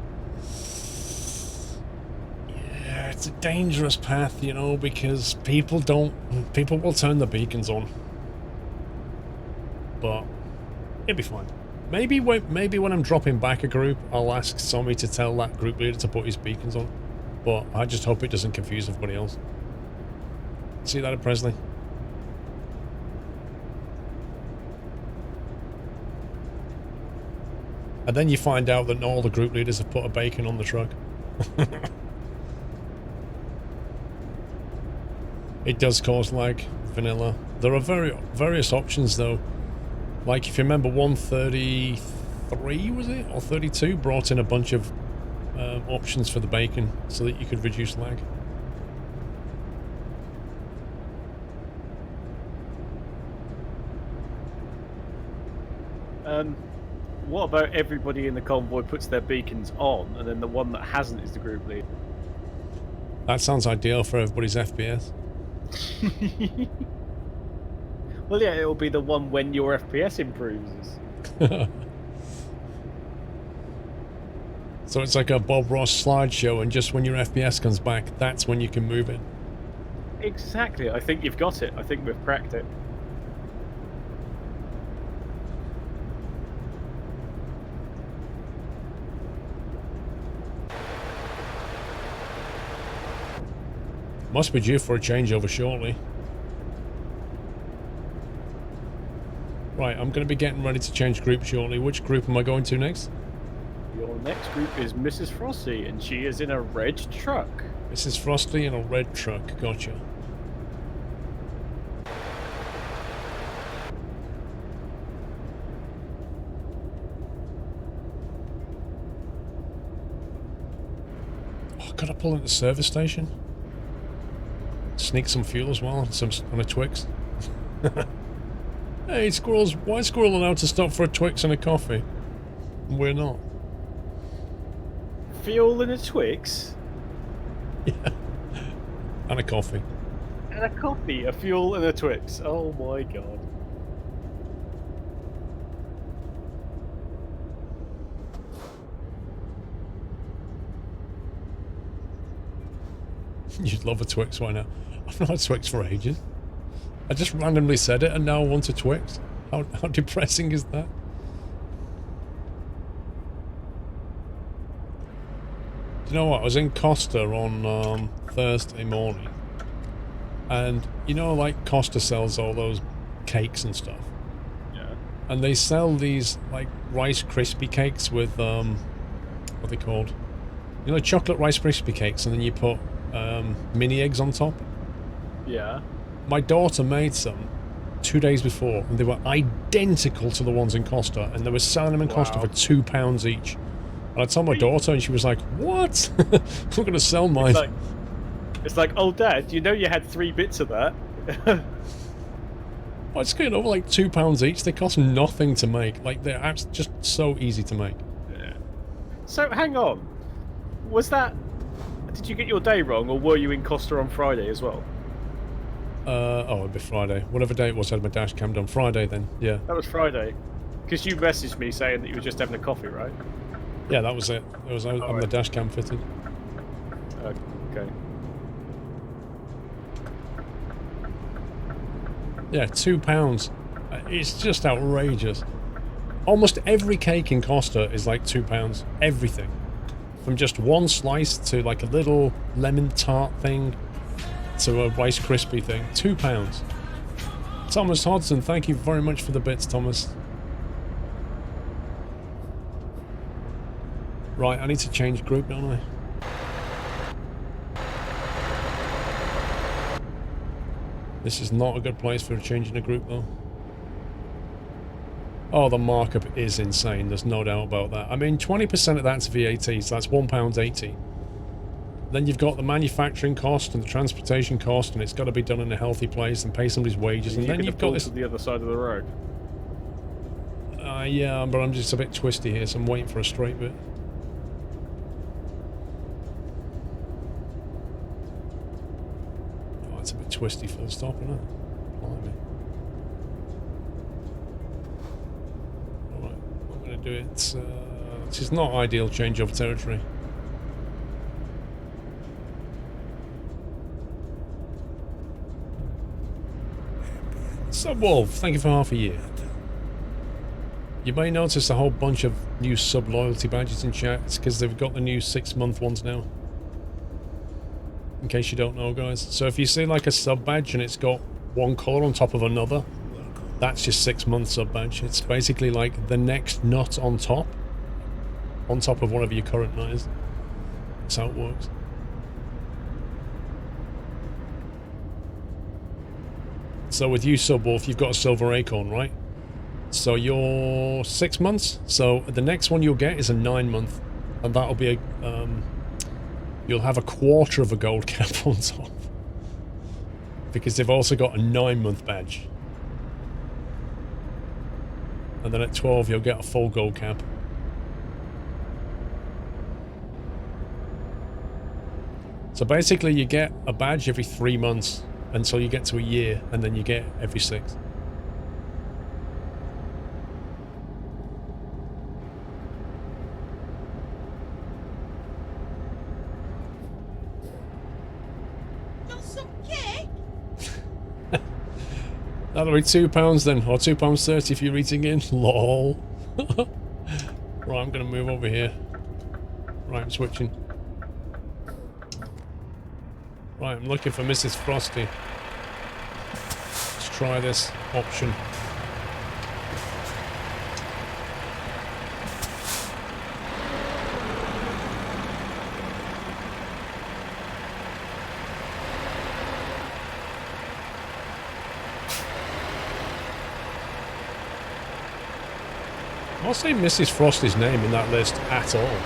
Yeah, it's a dangerous path, you know, because people will turn the beacons on. But it'll be fine. Maybe when I'm dropping back a group, I'll ask somebody to tell that group leader to put his beacons on. But I just hope it doesn't confuse everybody else. See that at Presley? And then you find out that not all the group leaders have put a bacon on the truck. It does cause lag, vanilla. There are various options though. Like if you remember 133, was it? Or 32 brought in a bunch of options for the bacon so that you could reduce lag. What about everybody in the convoy puts their beacons on, and then the one that hasn't is the group lead? That sounds ideal for everybody's FPS. Well, yeah, it'll be the one when your FPS improves. So it's like a Bob Ross slideshow, and just when your FPS comes back, that's when you can move it. Exactly. I think you've got it. I think we've cracked it. Must be due for a changeover shortly. Right, I'm going to be getting ready to change group shortly. Which group am I going to next? Your next group is Mrs. Frosty, and she is in a red truck. Mrs. Frosty in a red truck. Gotcha. Oh, could I pull into the service station? Sneak some fuel as well, on a Twix. Hey, squirrels! Why is Squirrel allowed to stop for a Twix and a coffee? And we're not. Fuel and a Twix? Yeah. And a coffee. And a coffee, a fuel and a Twix. Oh my god. You'd love a Twix right now. I've not had Twix for ages. I just randomly said it and now I want a Twix. How depressing is that? Do you know what? I was in Costa on Thursday morning. And you know, like Costa sells all those cakes and stuff. Yeah. And they sell these like Rice Krispie cakes with what are they called? You know, chocolate Rice Krispie cakes, and then you put mini eggs on top. Yeah. My daughter made some 2 days before, and they were identical to the ones in Costa, and they were selling them in Costa for £2 each. And I told my daughter, and she was like, "What? I'm going to sell mine." It's like, oh, Dad, you know you had 3 bits of that. Well, it's getting over like £2 each. They cost nothing to make. Like, they're just so easy to make. Yeah. So, hang on. Was that... Did you get your day wrong, or were you in Costa on Friday as well? Oh, it'd be Friday. Whatever day it was, I had my dash cam done. Friday then, yeah. That was Friday. Because you messaged me saying that you were just having a coffee, right? Yeah, that was it. It was having the right. dash cam fitted. Okay. Yeah, £2. It's just outrageous. Almost every cake in Costa is like £2. Everything. From just one slice to like a little lemon tart thing to a Rice Krispie thing. £2. Thomas Hodson, thank you very much for the bits, Thomas. Right, I need to change group, don't I? This is not a good place for changing a group, though. Oh, the markup is insane. There's no doubt about that. I mean, 20% of that's VAT, so that's £1.80. Then you've got the manufacturing cost and the transportation cost, and it's got to be done in a healthy place and pay somebody's wages. And then you've got this to the other side of the road. Yeah, but I'm just a bit twisty here, so I'm waiting for a straight bit. Oh, it's a bit twisty full stop, isn't it? Blimey. Alright, I'm going to do it. This is not ideal changeover territory. Subwolf, thank you for half a year. You may notice a whole bunch of new sub-loyalty badges in chat. It's because they've got the new 6-month ones now. In case you don't know, guys. So if you see like a sub badge and it's got one colour on top of another, that's your 6-month sub badge. It's basically like the next nut on top of whatever your current nut is. That's how it works. So with you, Subwolf, you've got a silver acorn, right? So you're 6 months. So the next one you'll get is a 9-month, and that'll be a you'll have a quarter of a gold cap on top, because they've also got a 9-month badge, and then at 12 you'll get a full gold cap. So basically you get a badge every 3 months until you get to a year, and then you get every 6. That'll be £2 then, or £2.30 if you're eating in. Lol. Right, I'm gonna move over here. Right, I'm switching. Right, I'm looking for Mrs. Frosty. Let's try this option. I'll say Mrs. Frosty's name in that list at all.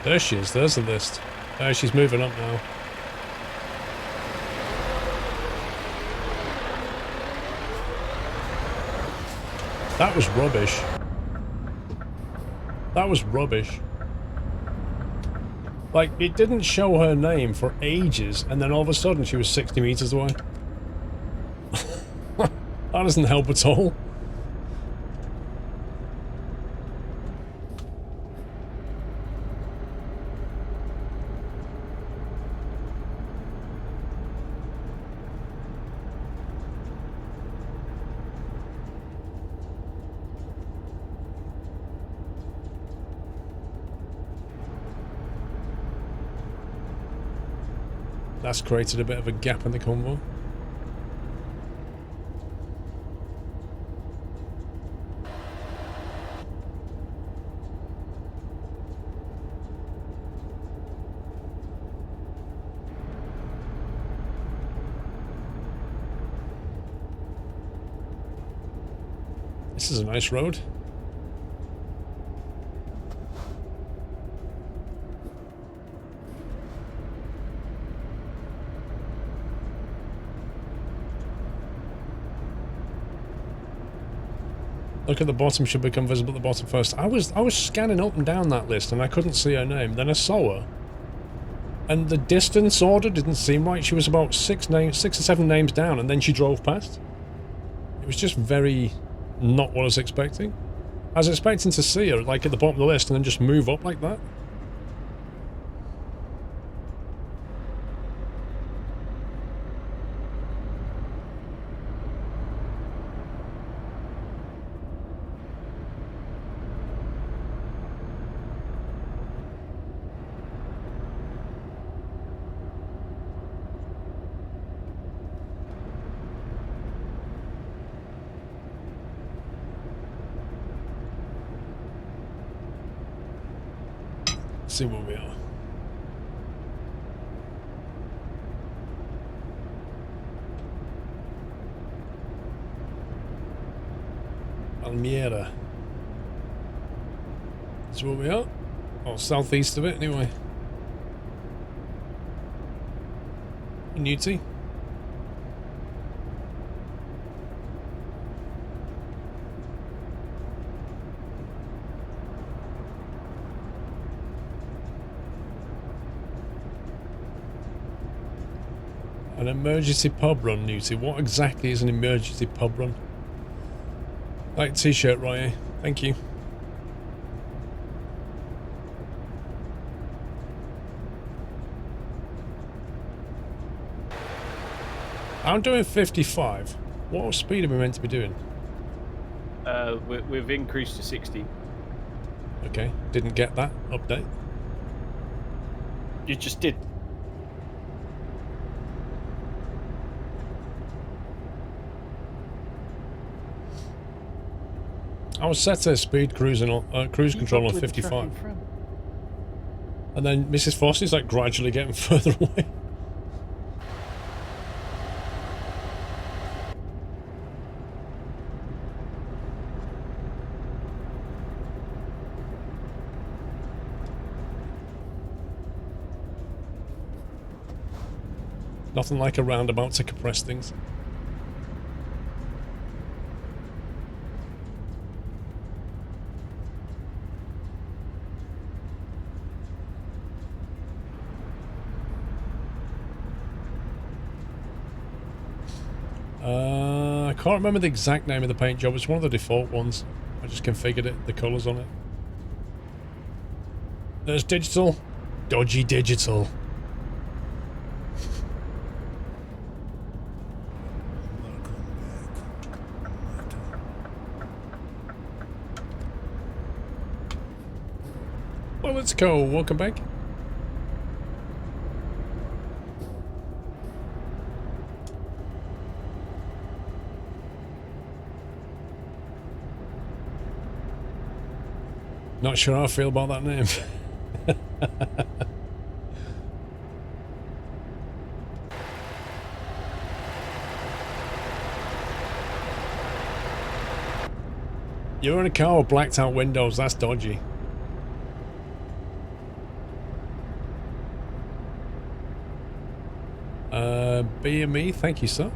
There she is, there's the list. She's moving up now. That was rubbish. That was rubbish. Like, it didn't show her name for ages, and then all of a sudden she was 60 meters away. That doesn't help at all. That's created a bit of a gap in the convoy. This is a nice road. Look at the bottom, should become visible at the bottom first. I was scanning up and down that list and I couldn't see her name. Then I saw her. And the distance order didn't seem right. She was about 6 or 7 names down and then she drove past. It was just very not what I was expecting. I was expecting to see her like at the bottom of the list and then just move up like that. See where we are. Almira. That's where we are. Or southeast of it, anyway. Newty. An emergency pub run, Newty. What exactly is an emergency pub run? Like t-shirt, Ryan. Thank you. I'm doing 55. What speed are we meant to be doing? We've increased to 60. Okay, didn't get that update. You just did. I was set to speed cruising on cruise control on 55, and then Mrs. Fossey's like gradually getting further away. Nothing like a roundabout to compress things. I can't remember the exact name of the paint job. It's one of the default ones. I just configured it, the colours on it. There's digital. Dodgy digital. Well, let's go. Welcome back. Not sure how I feel about that name. You're in a car with blacked out windows, that's dodgy. BME, thank you, sir.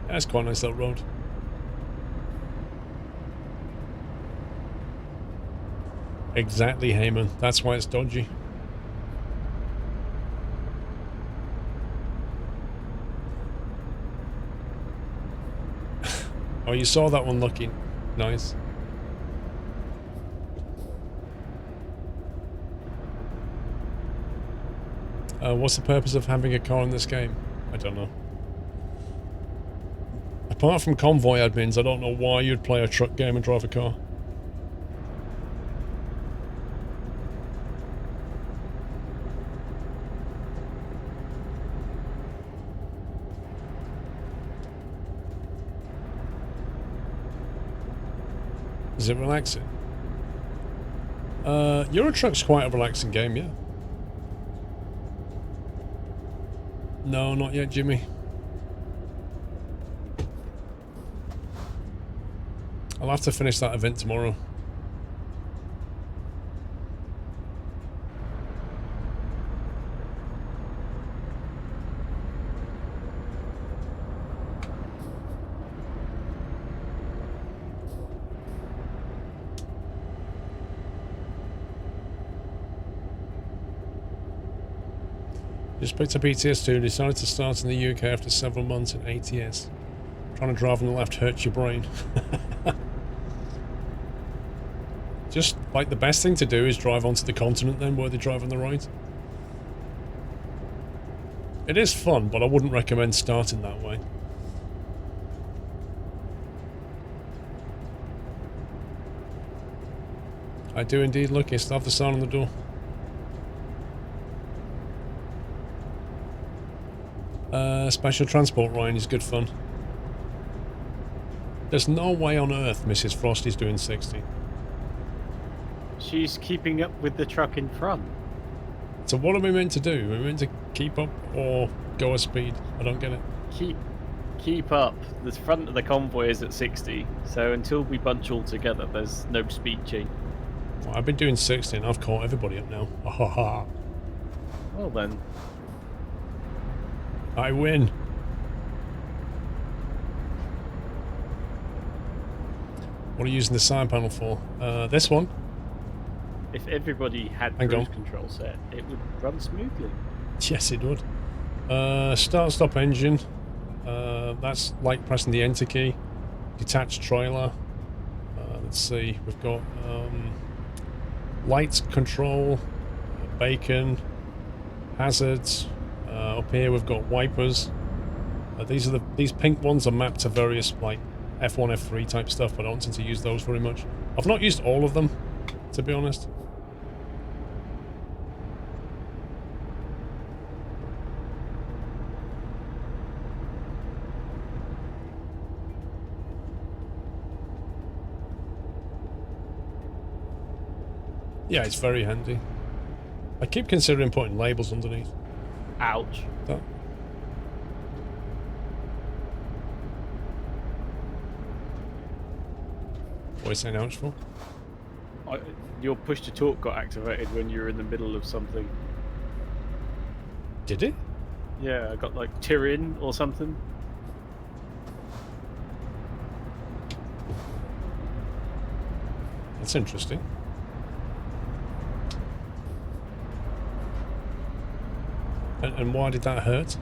That's quite a nice little road. Exactly, Heyman. That's why it's dodgy. Oh, you saw that one looking nice. What's the purpose of having a car in this game? I don't know. Apart from Convoy admins, I don't know why you'd play a truck game and drive a car. Is it relaxing? Euro Truck's quite a relaxing game, yeah. No, not yet, Jimmy. I'll have to finish that event tomorrow. Just picked up ETS2, decided to start in the UK after several months in ATS. Trying to drive on the left hurts your brain. Just, like, the best thing to do is drive onto the continent then, where they drive on the right. It is fun, but I wouldn't recommend starting that way. I do indeed, look, I still have the sign on the door. Special transport, Ryan, is good fun. There's no way on earth Mrs. Frosty's doing 60. She's keeping up with the truck in front. So what are we meant to do? Are we meant to keep up or go a speed? I don't get it. Keep up. The front of the convoy is at 60, so until we bunch all together, there's no speed change. Well, I've been doing 60 and I've caught everybody up now. Ha ha. Well then. I win. What are you using the side panel for? This one. If everybody had cruise control set, it would run smoothly. Yes, it would. Start stop engine. That's like pressing the enter key. Detached trailer. Let's see. We've got lights control, bacon, hazards. Up here we've got wipers. These pink ones are mapped to various like F1, F3 type stuff, but I don't tend to use those very much. I've not used all of them, to be honest. Yeah, it's very handy. I keep considering putting labels underneath. Ouch. That. What are you saying ouch for? Your push to talk got activated when you were in the middle of something. Did it? Yeah, I got like Tyrion or something. That's interesting. And why did that hurt?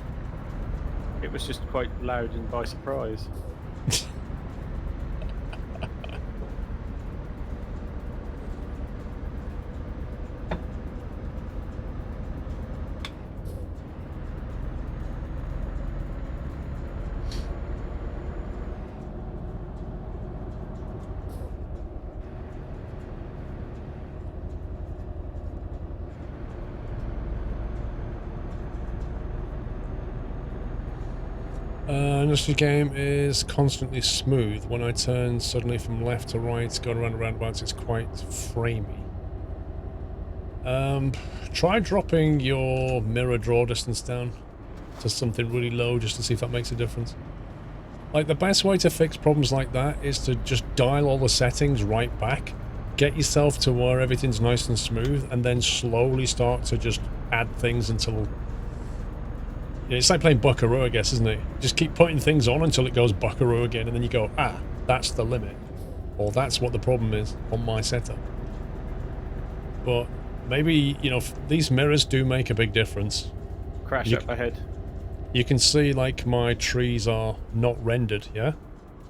It was just quite loud and by surprise. Industry game is constantly smooth. When I turn suddenly from left to right, going around roundabouts, it's quite framey. Try dropping your mirror draw distance down to something really low just to see if that makes a difference. Like, the best way to fix problems like that is to just dial all the settings right back, get yourself to where everything's nice and smooth, and then slowly start to just add things until... It's like playing Buckaroo, I guess, isn't it? Just keep putting things on until it goes Buckaroo again, and then you go, ah, that's the limit. Or that's what the problem is on my setup. But maybe, you know, these mirrors do make a big difference. Crash up ahead. You can see, like, my trees are not rendered, yeah?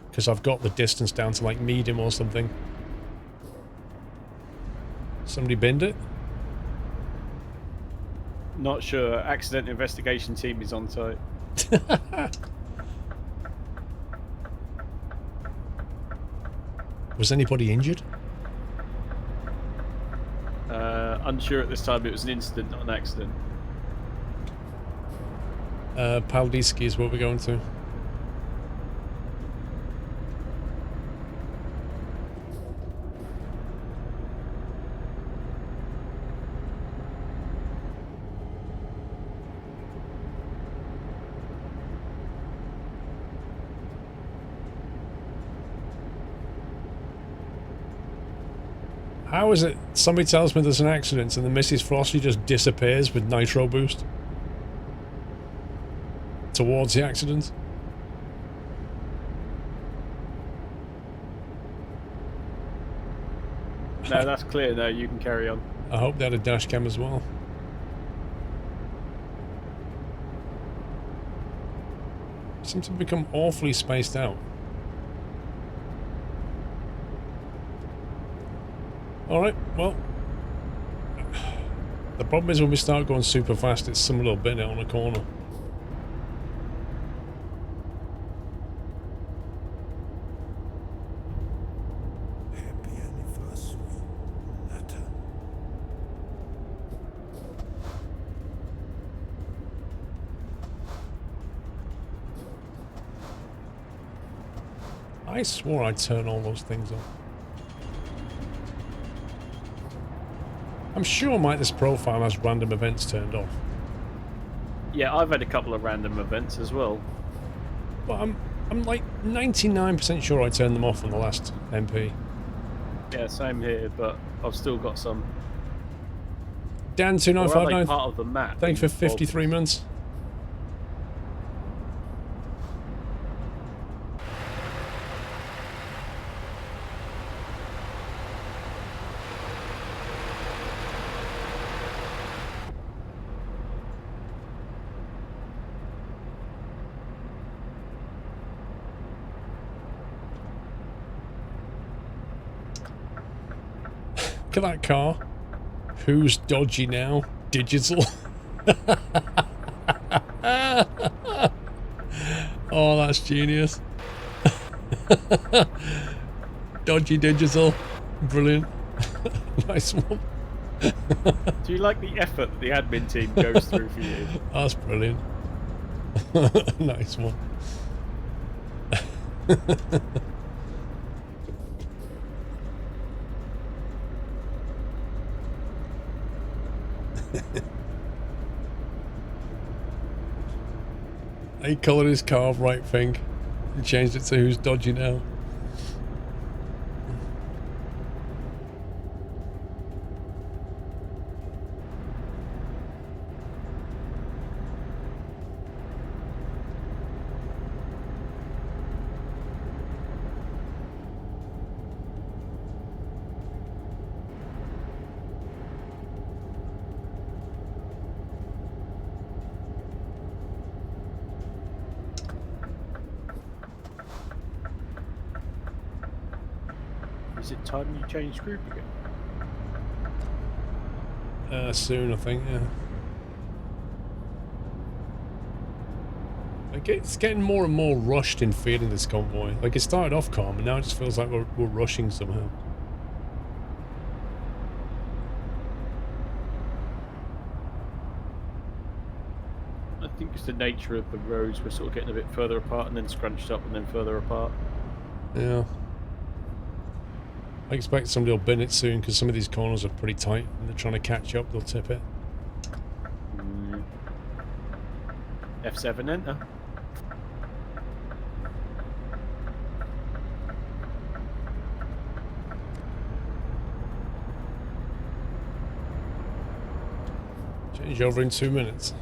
Because I've got the distance down to, like, medium or something. Somebody binned it? Not sure. Accident investigation team is on site. Was anybody injured? Unsure at this time. It was an incident, not an accident. Paldiski is where we're going to. How is it somebody tells me there's an accident and then Mrs. Frosty just disappears with nitro boost towards the accident? No, that's clear now. You can carry on. I hope they had a dash cam as well. seem to become awfully spaced out. Alright, well. The problem is when we start going super fast, it's some little bit out on a corner. Happy anniversary, Natter. I swore I'd turn all those things off. I'm sure this profile has random events turned off. Yeah, I've had a couple of random events as well. But I'm like 99% sure I turned them off on the last MP. Yeah, same here, but I've still got some. Or are they Dan2959, part of the map? thanks for 53 months. Look at that car. Who's dodgy now? Digital. Oh, that's genius. Dodgy digital. Brilliant. Nice one. Do you like the effort that the admin team goes through for you? That's brilliant. Nice one. He coloured his car bright pink and changed it to who's dodgy now. Is it time you changed group again? Soon, I think, yeah. Like, it's getting more and more rushed in feeling this convoy. Like, it started off calm, and now it just feels like we're rushing somehow. I think it's the nature of the roads. We're sort of getting a bit further apart and then scrunched up and then further apart. Yeah. I expect somebody will bin it soon because some of these corners are pretty tight and they're trying to catch up, they'll tip it. F7 enter. Change over in 2 minutes.